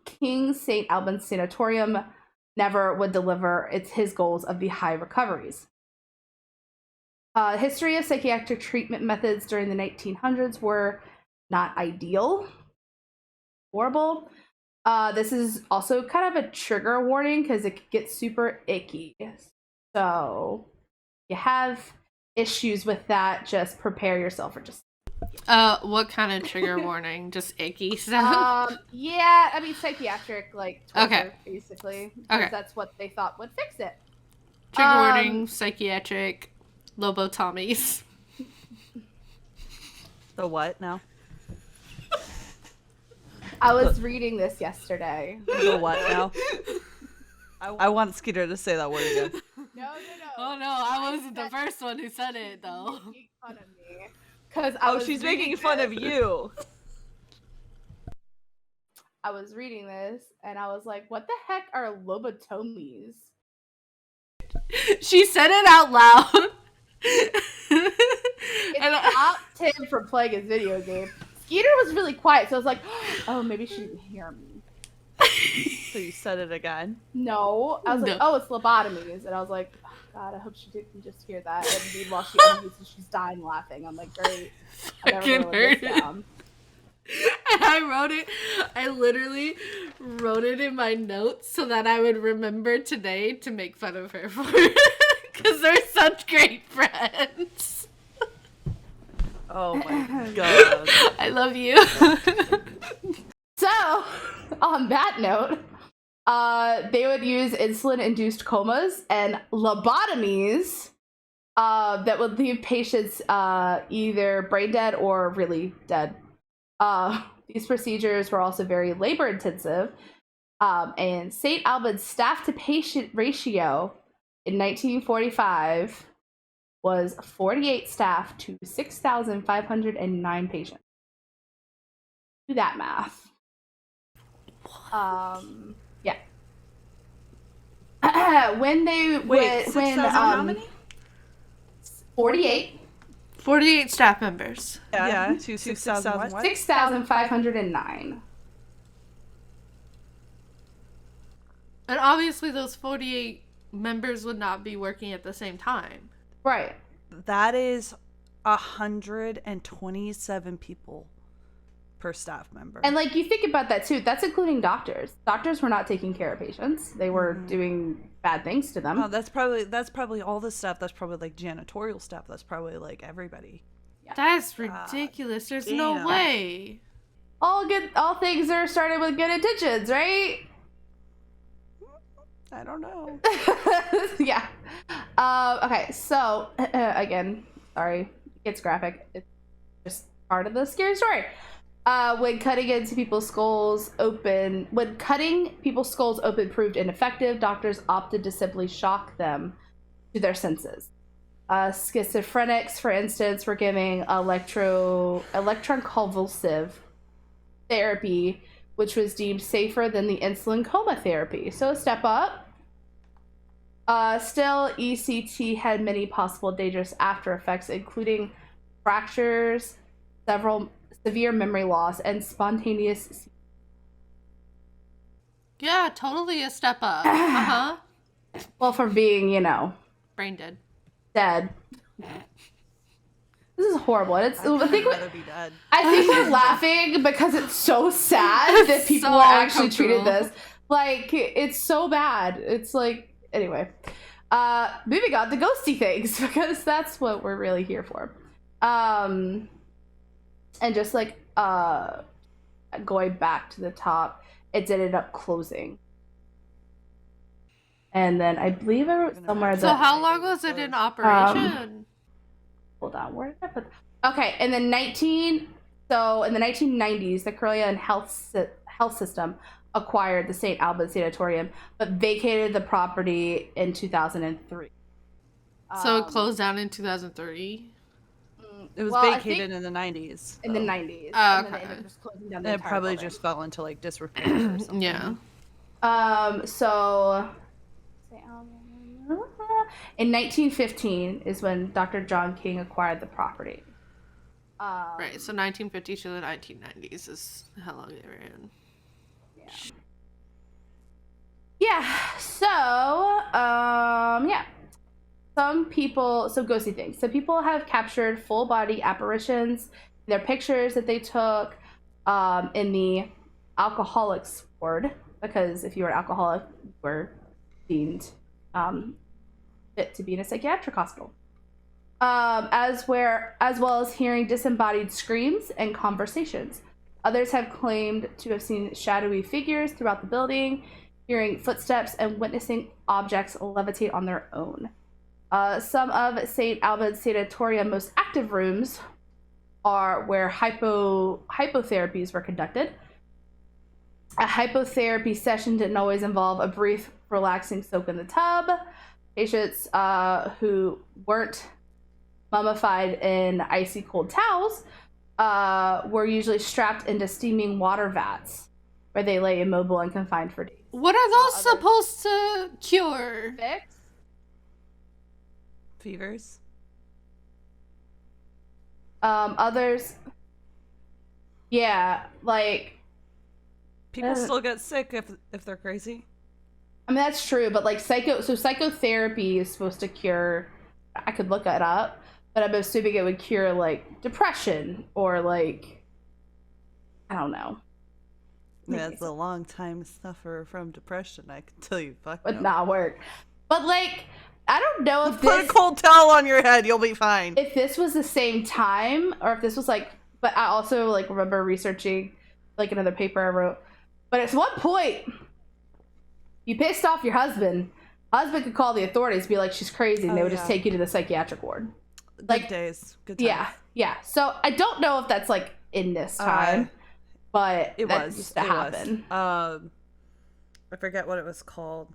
King's St. Albans Sanatorium never would deliver his goals of the high recoveries. History of psychiatric treatment methods during the 1900s were not ideal. Horrible. This is also kind of a trigger warning because it gets super icky. So, you have issues with that, just prepare yourself for just what kind of trigger warning? Just icky stuff? Yeah, I mean psychiatric like torture, basically. Okay. That's what they thought would fix it. Trigger warning, psychiatric lobotomies. The what now? I was reading this yesterday. The what now? I want Skeeter to say that word again. No. Oh no, I wasn't the first one who said it though. Making fun of me. Cause she's making fun of you. I was reading this and I was like, what the heck are lobotomies? She said it out loud. It stopped him from playing his video game. Skeeter was really quiet, so I was like, oh, maybe she didn't hear me. So you said it again? No. I was like, oh, it's lobotomies. And I was like, oh, God, I hope she didn't just hear that. And meanwhile, she unmutes and she's dying laughing. I'm like, great. I'm never going to live this down. And I literally wrote it in my notes so that I would remember today to make fun of her for it. Because they're such great friends. Oh my God. I love you. So, on that note, they would use insulin-induced comas and lobotomies that would leave patients either brain dead or really dead. These procedures were also very labor-intensive, and St. Albans staff-to-patient ratio in 1945 was 48 staff to 6,509 patients. Do that math. Yeah. When they Wait, how many? 48. 48 staff members. Yeah, to 6,000 what? 6,509. And obviously those 48 members would not be working at the same time. Right. That is 127 people per staff member. And like, you think about that too, that's including doctors. Doctors were not taking care of patients. They were doing bad things to them. Oh, that's probably all the stuff. That's probably like janitorial stuff. That's probably like everybody. Yeah. That's ridiculous. There's no way. All things are started with good intentions, right? I don't know. Yeah. Okay, so again, sorry, it's graphic. It's just part of the scary story. When cutting people's skulls open proved ineffective, doctors opted to simply shock them to their senses. Schizophrenics, for instance, were giving electroconvulsive therapy, which was deemed safer than the insulin coma therapy. So a step up. Still, ECT had many possible dangerous after effects, including fractures, several severe memory loss, and spontaneous. Yeah, totally a step up. Uh-huh. Well, from being, Brain dead. Dead. This is horrible. I'd rather be dead. I think we're laughing because it's so sad that people so are actually treated uncomfortable. this. Like, it's so bad. It's like, anyway. Moving on to ghosty things, because that's what we're really here for. And just like, going back to the top, it ended up closing. And then I believe I wrote somewhere So that... how long was it in operation? Hold on, where did I put... Okay, in the 1990s, the Korean health system acquired the St. Albans Sanatorium, but vacated the property in 2003. So it closed down in 2003? It was vacated in the 90s. In the 90s. Oh, And then they okay. ended up just closing down the And it entire probably building. just fell into like disrepair or something. Yeah. So... In 1915 is when Dr. John King acquired the property. Right, so 1950 to the 1990s is how long they were in. Yeah. So, some people, so ghosty things. So people have captured full body apparitions, their pictures that they took in the alcoholics ward, because if you were an alcoholic, you were deemed fit to be in a psychiatric hospital. As well as hearing disembodied screams and conversations. Others have claimed to have seen shadowy figures throughout the building, hearing footsteps, and witnessing objects levitate on their own. Some of St. Albans Sanatorium's most active rooms are where hypotherapies were conducted. A hypotherapy session didn't always involve a brief, relaxing soak in the tub. Patients who weren't mummified in icy cold towels were usually strapped into steaming water vats, where they lay immobile and confined for days. What are those supposed to cure? Fix? Fevers. Others, yeah, like People still get sick if they're crazy. I mean, that's true, but like psychotherapy is supposed to cure. I could look it up, but I'm assuming it would cure like depression or like, I don't know. That's a long time suffer from depression. I can tell you, fuck. Would no. not work. But like, I don't know if Put a cold towel on your head, you'll be fine. if this was the same time or if this was like. But I also like remember researching like another paper I wrote. But at one point, you pissed off your husband. Husband could call the authorities, and be like, she's crazy, and they would just take you to the psychiatric ward. Good days. Good times. Yeah. So I don't know if that's like in this time, but It that was. used to happen. I forget what it was called.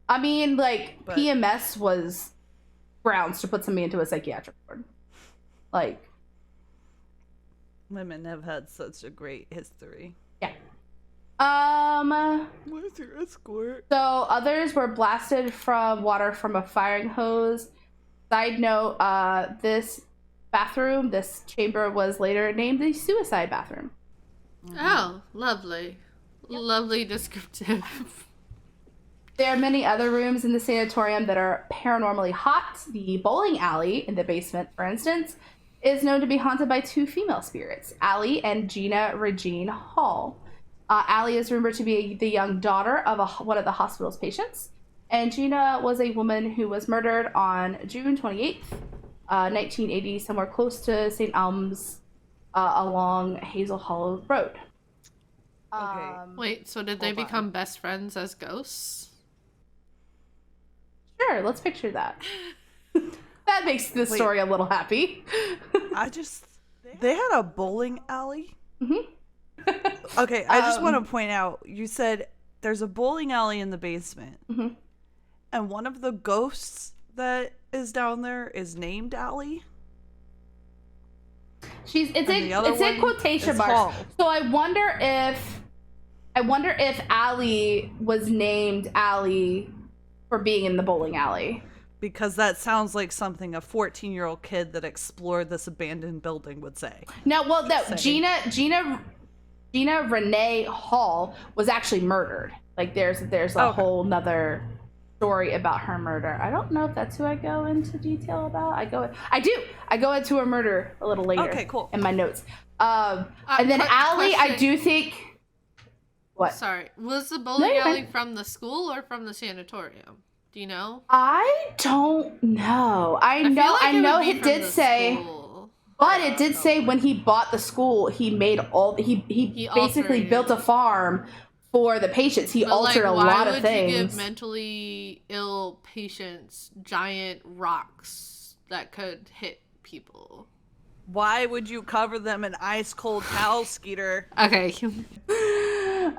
I mean, like, But- PMS was grounds to put somebody into a psychiatric ward. Like, Women have had such a great history. yeah. Where's your escort? So others were blasted from water from a firing hose. Side note, this chamber was later named the suicide bathroom. Oh, lovely. Lovely descriptive. There are many other rooms in the sanatorium that are paranormally hot. The bowling alley in the basement, for instance, is known to be haunted by 2 female spirits, Allie and Gina Regine Hall. Allie is rumored to be the young daughter of one of the hospital's patients, and Gina was a woman who was murdered on June 28th, 1980, somewhere close to St. Alm's along Hazel Hollow Road. Okay. Wait, so did they become best friends as ghosts? Sure, let's picture that. That makes the story a little happy. They had a bowling alley? Mm-hmm. Okay, I just want to point out, you said there's a bowling alley in the basement. Mm-hmm. And one of the ghosts that is down there is named Allie? It's in quotation marks. Hall. So I wonder if Allie was named Allie for being in the bowling alley. Because that sounds like something a 14-year-old kid that explored this abandoned building would say. No, Gina Renee Hall was actually murdered. Like there's a whole nother story about her murder. I don't know if that's who I go into detail about. I go into her murder a little later. Okay, cool. In my notes. And then Allie, I do think. What? Sorry, was the bowling alley from the school or from the sanatorium? Do you know? I don't know. I know it did say. School. But it did say when he bought the school, he made he basically built a farm for the patients. He altered a lot of things. Why would you give mentally ill patients giant rocks that could hit people? Why would you cover them in ice cold towel, Skeeter? Okay.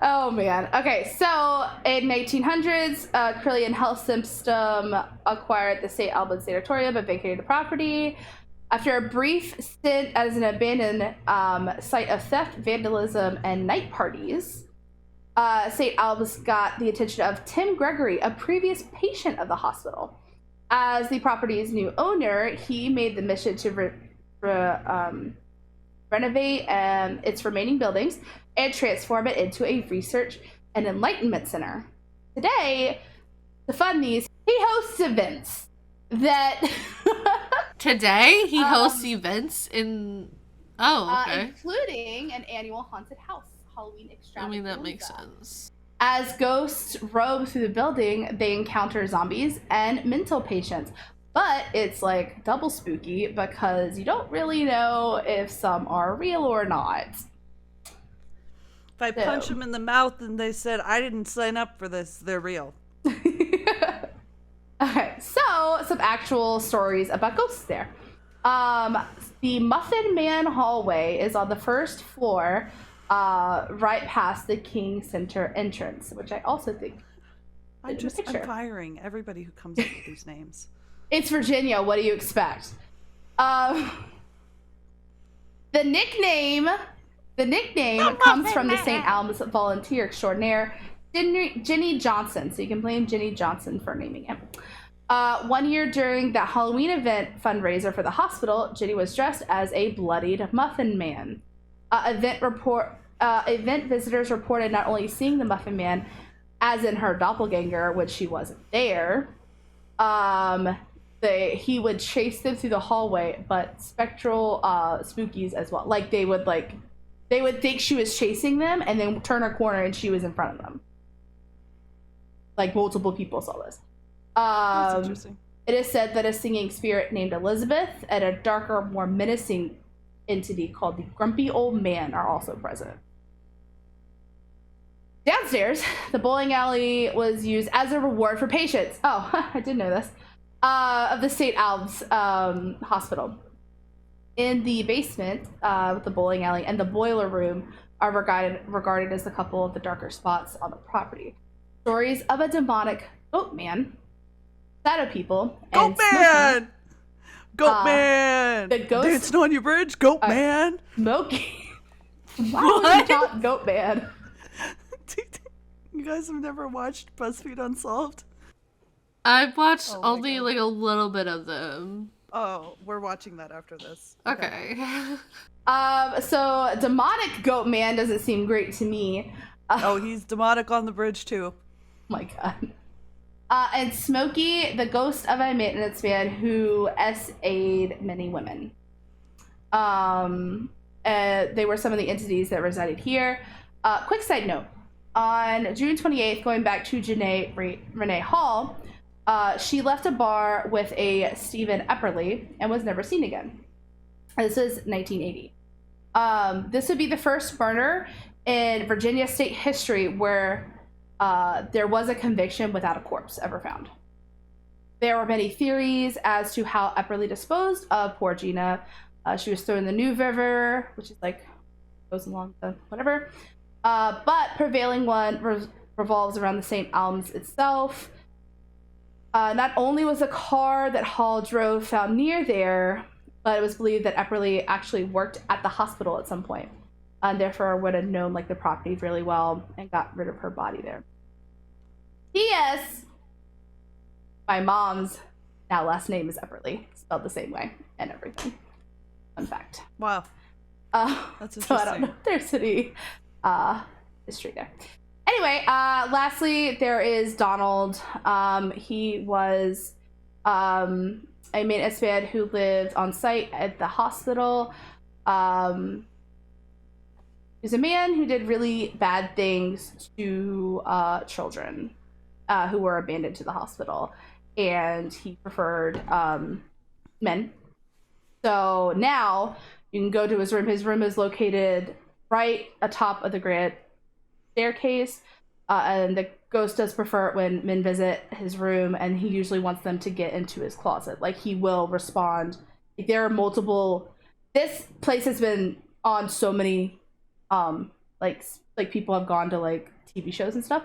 Oh man. Okay, so in 1800s, Carillion Health System acquired the St. Albans Sanatorium and vacated the property. After a brief stint as an abandoned site of theft, vandalism, and night parties, St. Albans got the attention of Tim Gregory, a previous patient of the hospital. As the property's new owner, he made the mission to renovate its remaining buildings and transform it into a research and enlightenment center. Today, to fund these, he hosts events that... Today, he hosts events in... Oh, okay. Including an annual haunted house Halloween extravaganza. I mean, that makes sense. As ghosts roam through the building, they encounter zombies and mental patients. But it's like double spooky because you don't really know if some are real or not. If I punch them in the mouth and they said, I didn't sign up for this, they're real. Okay, so some actual stories about ghosts there. The Muffin Man hallway is on the first floor, right past the King Center entrance, which I also think I'm firing everybody who comes up with these names. It's Virginia. What do you expect? The nickname comes from the St. Alm's volunteer extraordinaire, Jenny Johnson. So you can blame Jenny Johnson for naming him. 1 year during that Halloween event fundraiser for the hospital, Jenny was dressed as a bloodied Muffin Man. Event visitors reported not only seeing the Muffin Man, as in her doppelganger, which she wasn't there. He would chase them through the hallway, but spectral spookies as well. Like they would think she was chasing them and then turn a corner and she was in front of them. Like multiple people saw this. That's interesting. It is said that a singing spirit named Elizabeth and a darker, more menacing entity called the Grumpy Old Man are also present. Downstairs, the bowling alley was used as a reward for patients. Oh, I didn't know this. Of the St. Alves Hospital. In the basement, the bowling alley and the boiler room are regarded as a couple of the darker spots on the property. Stories of a demonic goat man, shadow people, and Goat man! The ghost dancing on your bridge, goat man! Smoking. Why would you not goat man? You guys have never watched BuzzFeed Unsolved? I've watched only like a little bit of them. Oh, we're watching that after this. Okay. So demonic goat man doesn't seem great to me. He's demonic on the bridge too. Oh my god. And Smokey, the ghost of a maintenance man who SA'd many women. They were some of the entities that resided here. Quick side note. On June 28th, going back to Renee Hall, she left a bar with a Stephen Epperly and was never seen again. This is 1980. This would be the first murder in Virginia state history where there was a conviction without a corpse ever found. There were many theories as to how Epperly disposed of poor Gina. She was thrown in the New River, which is like goes along the whatever. But prevailing one revolves around the St. Alms itself. Not only was the car that Hall drove found near there, but it was believed that Epperly actually worked at the hospital at some point, and therefore would have known like the property really well and got rid of her body there. P.S. My mom's now last name is Epperly, spelled the same way and everything. Fun fact. Wow. That's interesting. So I don't know if there's any history there. Anyway, lastly, there is Donald. He was a maintenance man who lived on site at the hospital. He was a man who did really bad things to children who were abandoned to the hospital, and he preferred men. So now you can go to his room. His room is located right atop of the grand staircase, and the ghost does prefer it when men visit his room, and he usually wants them to get into his closet. Like, he will respond. There are multiple. This place has been on so many, like people have gone to like TV shows and stuff.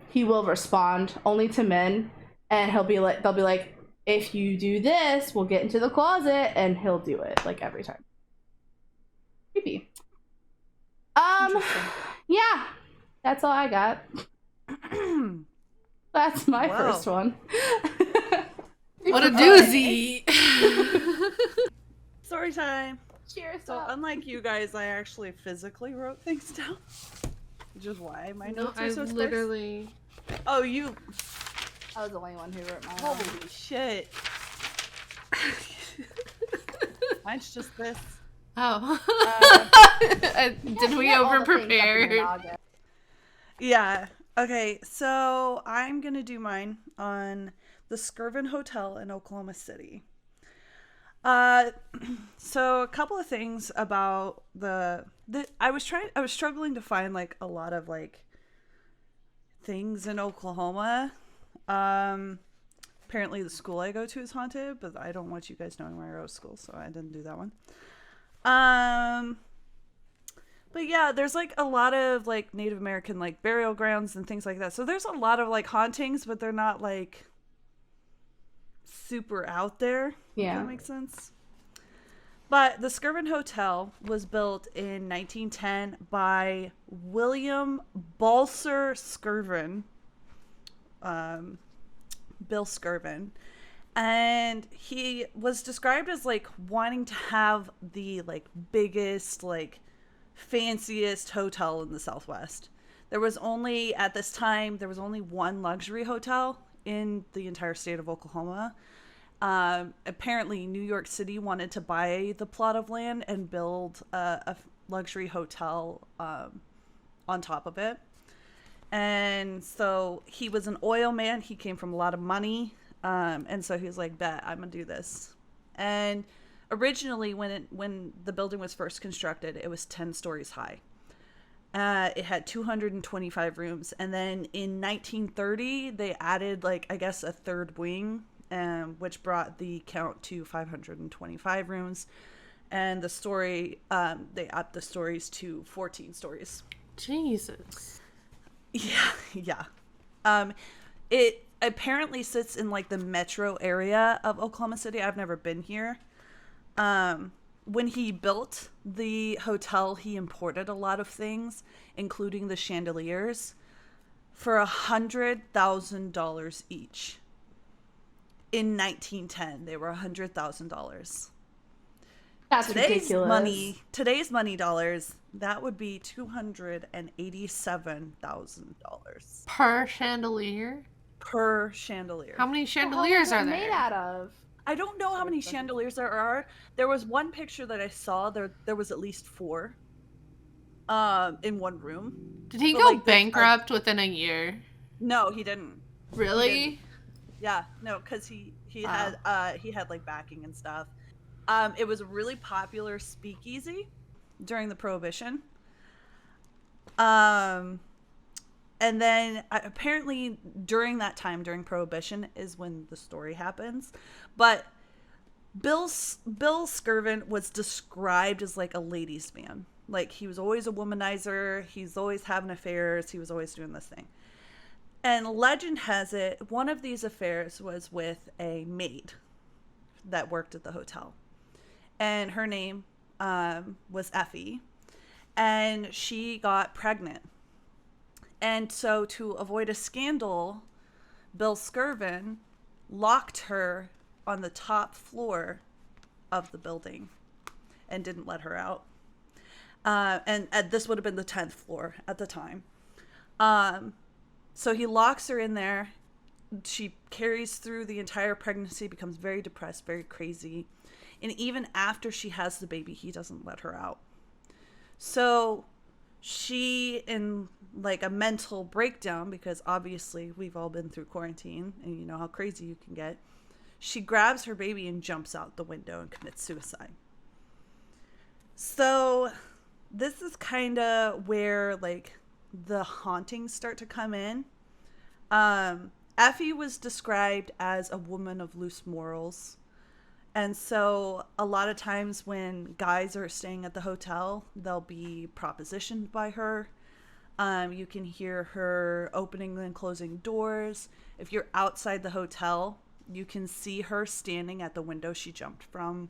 He will respond only to men, and they'll be like, if you do this, we'll get into the closet, and he'll do it like every time. Creepy. Yeah, that's all I got. That's my first one. What a doozy. Story time. Cheers. So unlike you guys, I actually physically wrote things down, which is why my notes are so sparse. Literally. Oh, you. I was the only one who wrote mine. Holy shit. Mine's just this. Oh. Did we over prepare? Yeah. Okay, so I'm gonna do mine on the Skirvin Hotel in Oklahoma City. So a couple of things about I was struggling to find like a lot of like things in Oklahoma. Apparently the school I go to is haunted, but I don't want you guys knowing where I go to school, so I didn't do that one. But yeah, there's like a lot of like Native American like burial grounds and things like that. So there's a lot of like hauntings, but they're not like super out there. Yeah. If that makes sense. But the Skirvin Hotel was built in 1910 by William Balser Skirvin. Bill Skirvin. And he was described as like wanting to have the like biggest, like fanciest hotel in the Southwest. There was only one luxury hotel in the entire state of Oklahoma. Apparently New York City wanted to buy the plot of land and build a luxury hotel on top of it. And so he was an oil man. He came from a lot of money. And so he was like, bet, I'm gonna do this. And originally when the building was first constructed, it was 10 stories high. It had 225 rooms. And then in 1930, they added like, I guess, a third wing, which brought the count to 525 rooms. And the story, they upped the stories to 14 stories. Jesus. Yeah. It apparently sits in like the metro area of Oklahoma City. I've never been here. When he built the hotel, he imported a lot of things, including the chandeliers, for $100,000 each. In 1910, they were $100,000. That's ridiculous. Today's money dollars, that would be $287,000 per chandelier. per chandelier. How many What the hell chandeliers was it are made there? out of? I don't know how many chandeliers there are. There was one picture that I saw. There was at least 4. In one room. Did he But, go like, bankrupt within a year? No, he didn't. Really? Yeah, no, because he Wow. had like backing and stuff. It was a really popular speakeasy during the Prohibition. And then apparently during that time, during Prohibition, is when the story happens. But Bill Skirvin was described as like a ladies' man. Like, he was always a womanizer. He's always having affairs. He was always doing this thing. And legend has it, one of these affairs was with a maid that worked at the hotel. And her name was Effie. And she got pregnant. And so to avoid a scandal, Bill Skirvin locked her on the top floor of the building and didn't let her out. And this would have been the 10th floor at the time. So he locks her in there. She carries through the entire pregnancy, becomes very depressed, very crazy. And even after she has the baby, he doesn't let her out. So she, in like a mental breakdown, because obviously we've all been through quarantine and you know how crazy you can get, she grabs her baby and jumps out the window and commits suicide. So this is kind of where like the hauntings start to come in. Effie was described as a woman of loose morals. And so a lot of times when guys are staying at the hotel, they'll be propositioned by her. You can hear her opening and closing doors. If you're outside the hotel, you can see her standing at the window she jumped from.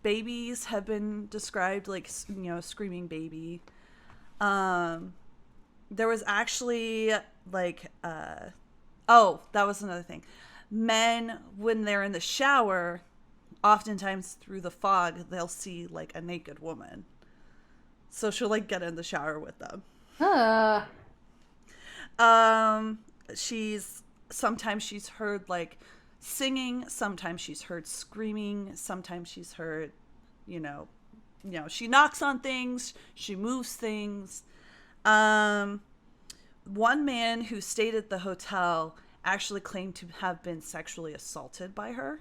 Babies have been described like, you know, screaming baby. There was actually like, that was another thing. Men, when they're in the shower, oftentimes through the fog, they'll see like a naked woman. So she'll like get in the shower with them. Sometimes she's heard like singing, sometimes she's heard screaming, sometimes she's heard, you know, she knocks on things, she moves things. One man who stayed at the hotel actually claimed to have been sexually assaulted by her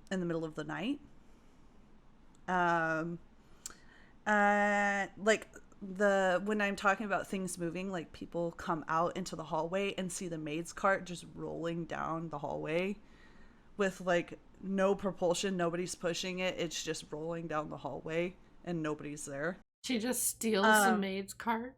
in the middle of the night. When I'm talking about things moving, like people come out into the hallway and see the maid's cart just rolling down the hallway with like no propulsion, nobody's pushing it, it's just rolling down the hallway and nobody's there. She just steals the maid's cart.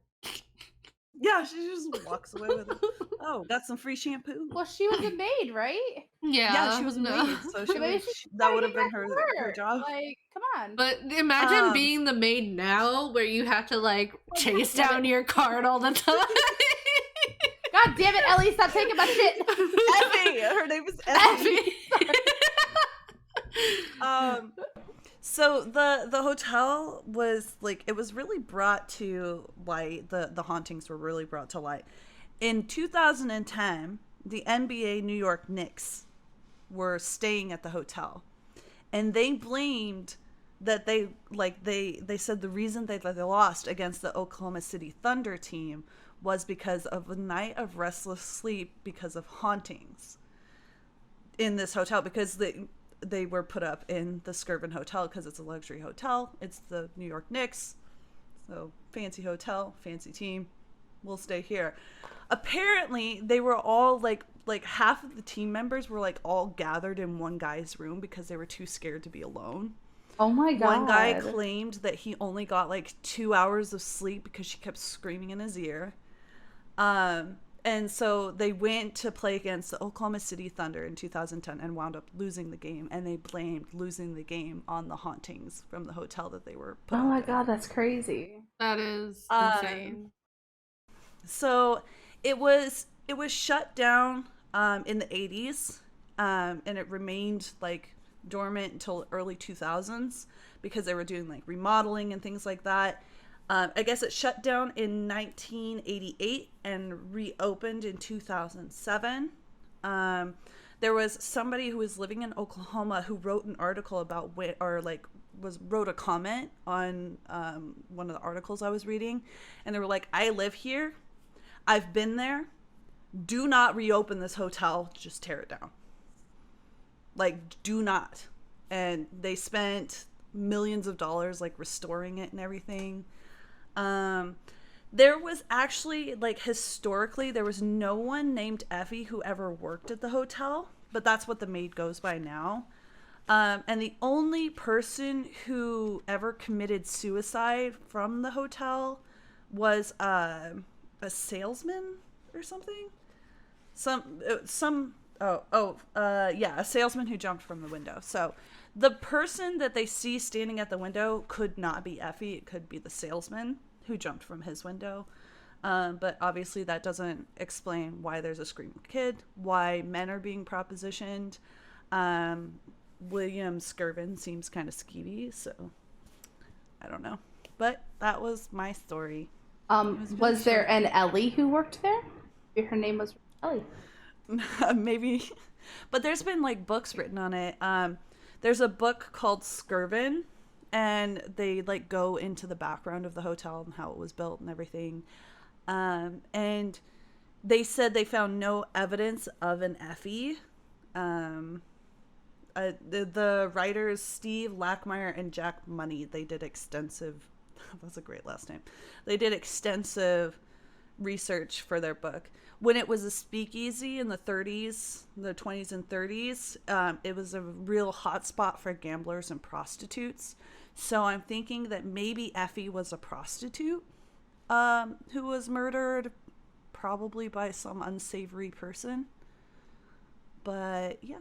Yeah, she just walks away with it. Oh, got some free shampoo. Well, she was a maid, right? Yeah, she was a maid, so that would have been her job. Like, come on. But imagine being the maid now, where you have to like chase down your cart all the time. God damn it, Ellie! Stop taking my shit. Effie, her name is Effie. So the hotel was like, it was really brought to light. The hauntings were really brought to light. In 2010, the NBA New York Knicks were staying at the hotel, and they blamed that they said the reason they lost against the Oklahoma City Thunder team was because of a night of restless sleep because of hauntings in this hotel, because they were put up in the Skirvin Hotel because it's a luxury hotel. It's the New York Knicks. So fancy hotel, fancy team. We'll stay here. Apparently, they were all like half of the team members were like all gathered in one guy's room because they were too scared to be alone. Oh my God. One guy claimed that he only got like 2 hours of sleep because she kept screaming in his ear. And so they went to play against the Oklahoma City Thunder in 2010 and wound up losing the game. And they blamed losing the game on the hauntings from the hotel that they were put Oh my in. God, that's crazy. That is insane. So it was shut down in the 80s, and it remained like dormant until early 2000s because they were doing like remodeling and things like that. I guess it shut down in 1988 and reopened in 2007. There was somebody who was living in Oklahoma who wrote an article about wrote a comment on one of the articles I was reading, and they were like, "I live here. I've been there. Do not reopen this hotel. Just tear it down. Like, do not." And they spent millions of dollars like restoring it and everything. There was actually, like, historically, there was no one named Effie who ever worked at the hotel, but that's what the maid goes by now. And the only person who ever committed suicide from the hotel was a salesman or something. A salesman who jumped from the window. So the person that they see standing at the window could not be Effie. It could be the salesman who jumped from his window. But obviously that doesn't explain why there's a screaming kid, why men are being propositioned. William Skirvin seems kind of skeevy, so I don't know. But that was my story. Was there an Ellie who worked there? Maybe her name was Ellie. Maybe. But there's been, like, books written on it. There's a book called Skirvin, and they, like, go into the background of the hotel and how it was built and everything. And they said they found no evidence of an Effie. The writers Steve Lackmeyer and Jack Money, they did extensive that's a great last name. They did extensive research for their book. When it was a speakeasy in the 30s, the 20s and 30s, it was a real hot spot for gamblers and prostitutes. So I'm thinking that maybe Effie was a prostitute who was murdered, probably by some unsavory person. But yeah,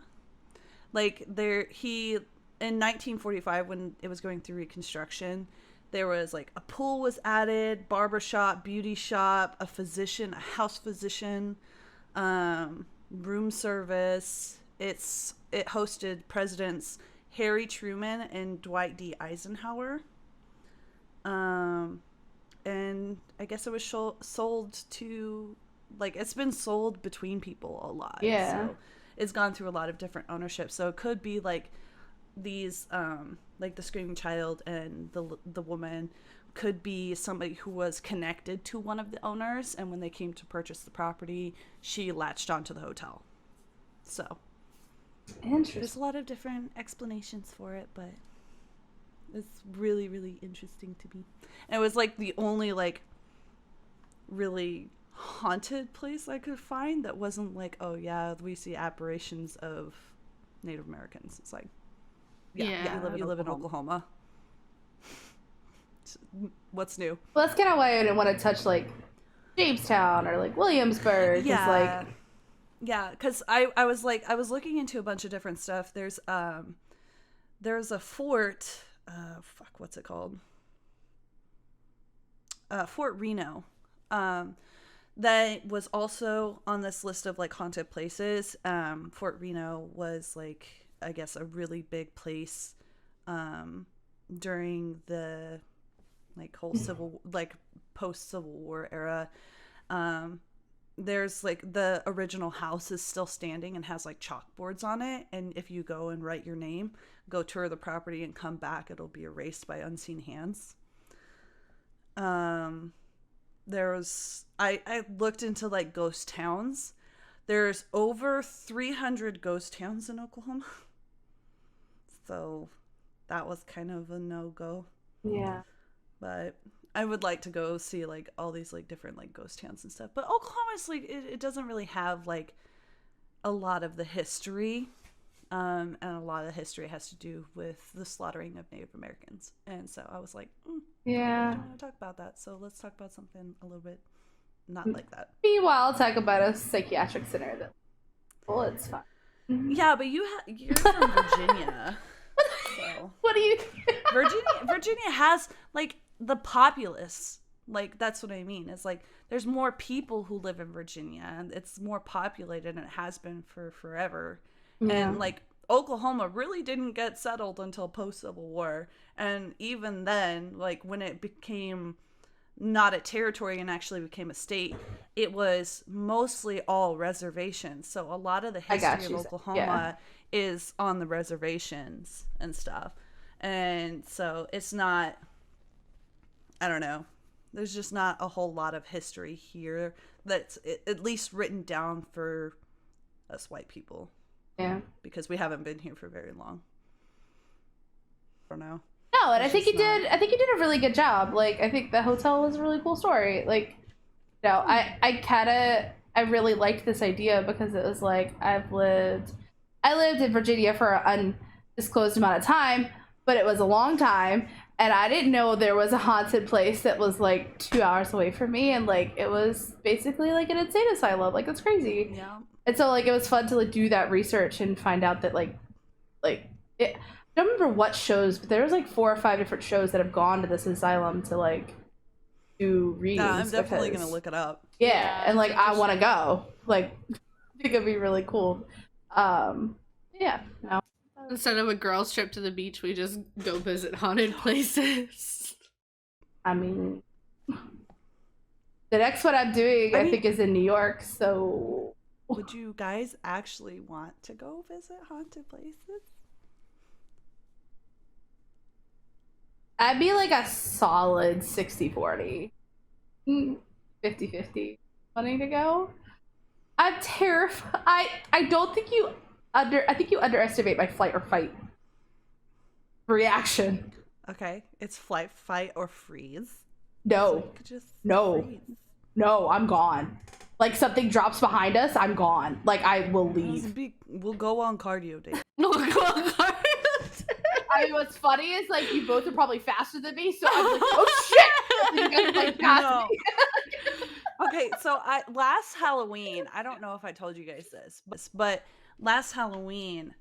like in 1945, when it was going through reconstruction, there was like a pool was added, barbershop, beauty shop, a physician, a house physician, room service. It hosted presidents Harry Truman and Dwight D. Eisenhower. And I guess it was sold to, like, it's been sold between people a lot. Yeah. So it's gone through a lot of different ownership. So it could be like these, like the screaming child and the woman could be somebody who was connected to one of the owners. And when they came to purchase the property, she latched onto the hotel. So interesting. There's a lot of different explanations for it, but it's really, really interesting to me. And it was like the only like really haunted place I could find that wasn't like, oh yeah, we see apparitions of Native Americans. It's like, yeah. You live in Oklahoma. What's new? Well, that's kind of why I didn't want to touch like Jamestown or like Williamsburg. Yeah. Yeah, because I was looking into a bunch of different stuff. There's a fort, what's it called? Fort Reno, that was also on this list of like haunted places. Fort Reno was like, I guess, a really big place during the like whole post Civil War era. There's like the original house is still standing and has like chalkboards on it, and if you go and write your name, go tour the property and come back, it'll be erased by unseen hands. I looked into like ghost towns. There's over 300 ghost towns in Oklahoma. So that was kind of a no-go. Yeah. But I would like to go see like all these like different like ghost towns and stuff. But Oklahoma's like it doesn't really have like a lot of the history. And a lot of the history has to do with the slaughtering of Native Americans. And so I was like, yeah, I don't want to talk about that. So let's talk about something a little bit not like that. Meanwhile, I'll talk about a psychiatric center that, well, it's fine. Yeah, but you're from Virginia. So What do you Virginia has like the populace. Like, that's what I mean. It's like there's more people who live in Virginia, and it's more populated, and it has been for forever. Yeah. And like Oklahoma really didn't get settled until post Civil War, and even then, like when it became not a territory and actually became a state, it was mostly all reservations. So a lot of the history of Oklahoma is on the reservations and stuff. And so it's not, I don't know, there's just not a whole lot of history here that's at least written down for us white people. Yeah. Because we haven't been here for very long. I don't know. No, and I think you did a really good job. Like, I think the hotel was a really cool story. Like, you know, I really liked this idea because it was like, I lived in Virginia for an undisclosed amount of time, but it was a long time, and I didn't know there was a haunted place that was like 2 hours away from me, and like it was basically like an insane asylum. Like, that's crazy. Yeah. And so like it was fun to like do that research and find out that like it. I don't remember what shows, but there was like 4 or 5 different shows that have gone to this asylum to like do readings. I'm definitely gonna look it up. Yeah, and like I want to go. Like, I think it'd be really cool. Yeah. No. Instead of a girls' trip to the beach, we just go visit haunted places. I mean, the next one I'm doing, I think, is in New York. So, would you guys actually want to go visit haunted places? I'd be like a solid 60-40. 50-50 wanting to go. I'm terrified. I don't think I think you underestimate my flight or fight reaction. Okay, it's flight, fight, or freeze. No. So no. Freeze. No, I'm gone. Like, something drops behind us, I'm gone. Like, I will leave. We'll go on cardio day. We'll go on cardio. I mean, what's funny is, like, you both are probably faster than me, so I'm like, oh shit! You guys are, like, past me. Okay, so last Halloween, I don't know if I told you guys this, but last Halloween,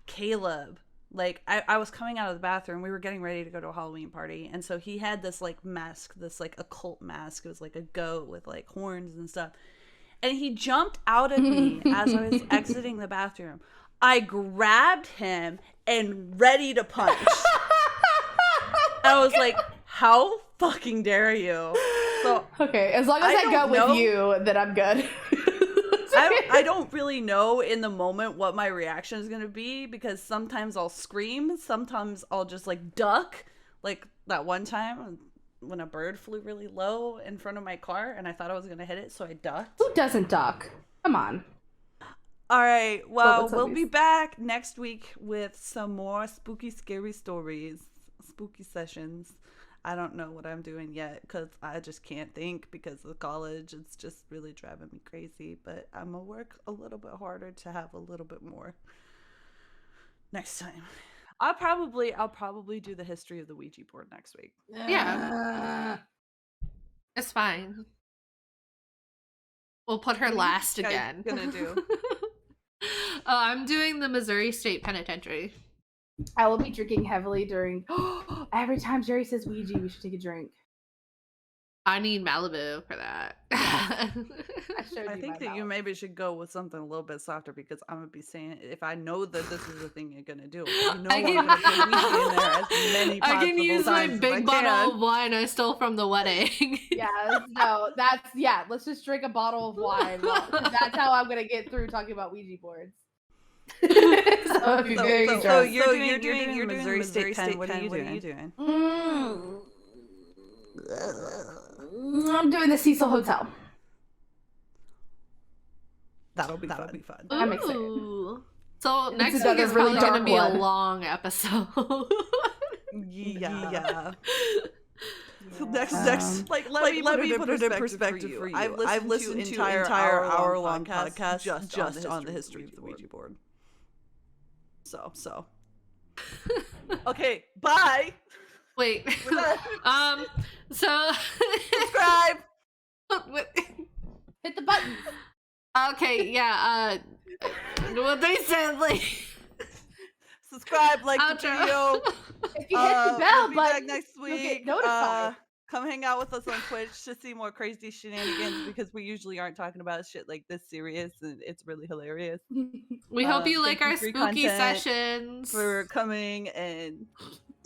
Caleb, like, I was coming out of the bathroom, we were getting ready to go to a Halloween party, and so he had this, like, mask, this, like, occult mask. It was, like, a goat with, like, horns and stuff. And he jumped out at me as I was exiting the bathroom. I grabbed him and ready to punch. I was like, how fucking dare you? So okay, as long as I go with you, then I'm good. I don't really know in the moment what my reaction is going to be, because sometimes I'll scream, sometimes I'll just like duck, like that one time when a bird flew really low in front of my car and I thought I was going to hit it, so I ducked. Who doesn't duck? Come on. All right, well, we'll be back next week with some more spooky, scary stories, spooky sessions. I don't know what I'm doing yet because I just can't think because of college. It's just really driving me crazy, but I'm going to work a little bit harder to have a little bit more next time. I'll probably do the history of the Ouija board next week. Yeah. It's fine. We'll put her last again. Gonna do? I'm doing the Missouri State Penitentiary. I will be drinking heavily during. Every time Jerry says Ouija, we should take a drink. I need Malibu for that. I think that you maybe should go with something a little bit softer, because I'm gonna be saying, if I know that this is the thing you're gonna do, you know, I'm gonna put Ouija in there as many I can use my times big bottle of wine I stole from the wedding. Let's just drink a bottle of wine. Well, that's how I'm gonna get through talking about Ouija boards. So you're doing Missouri State Pen. What are you doing? I'm doing the Cecil Hotel. That'll be fun. I'm excited. So next week is really going to be a long episode. Yeah. So next, let me put it in perspective for you. I've listened to entire hour-long podcasts just on the history of the Ouija board. So. Okay, bye. Wait. So subscribe. Hit the button. Okay, yeah. What they said, like, subscribe, like the video. If you hit the bell we'll be button, back next week. you'll get notified. Come hang out with us on Twitch to see more crazy shenanigans, because we usually aren't talking about shit like this serious, and it's really hilarious. We hope you like our free spooky content sessions. For coming and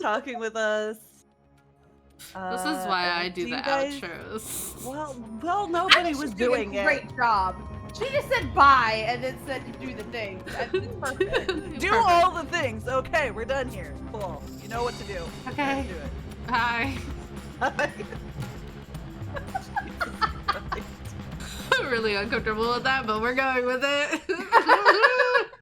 talking with us. This is why I do you the guys- outros. Well, I nobody think was she's doing doing a it. great job. She just said bye and then said to do the thing. It's perfect. Do all the things. Okay, we're done here. Cool. You know what to do. Okay. Do it. Bye. Jesus Christ. I'm really uncomfortable with that, but we're going with it.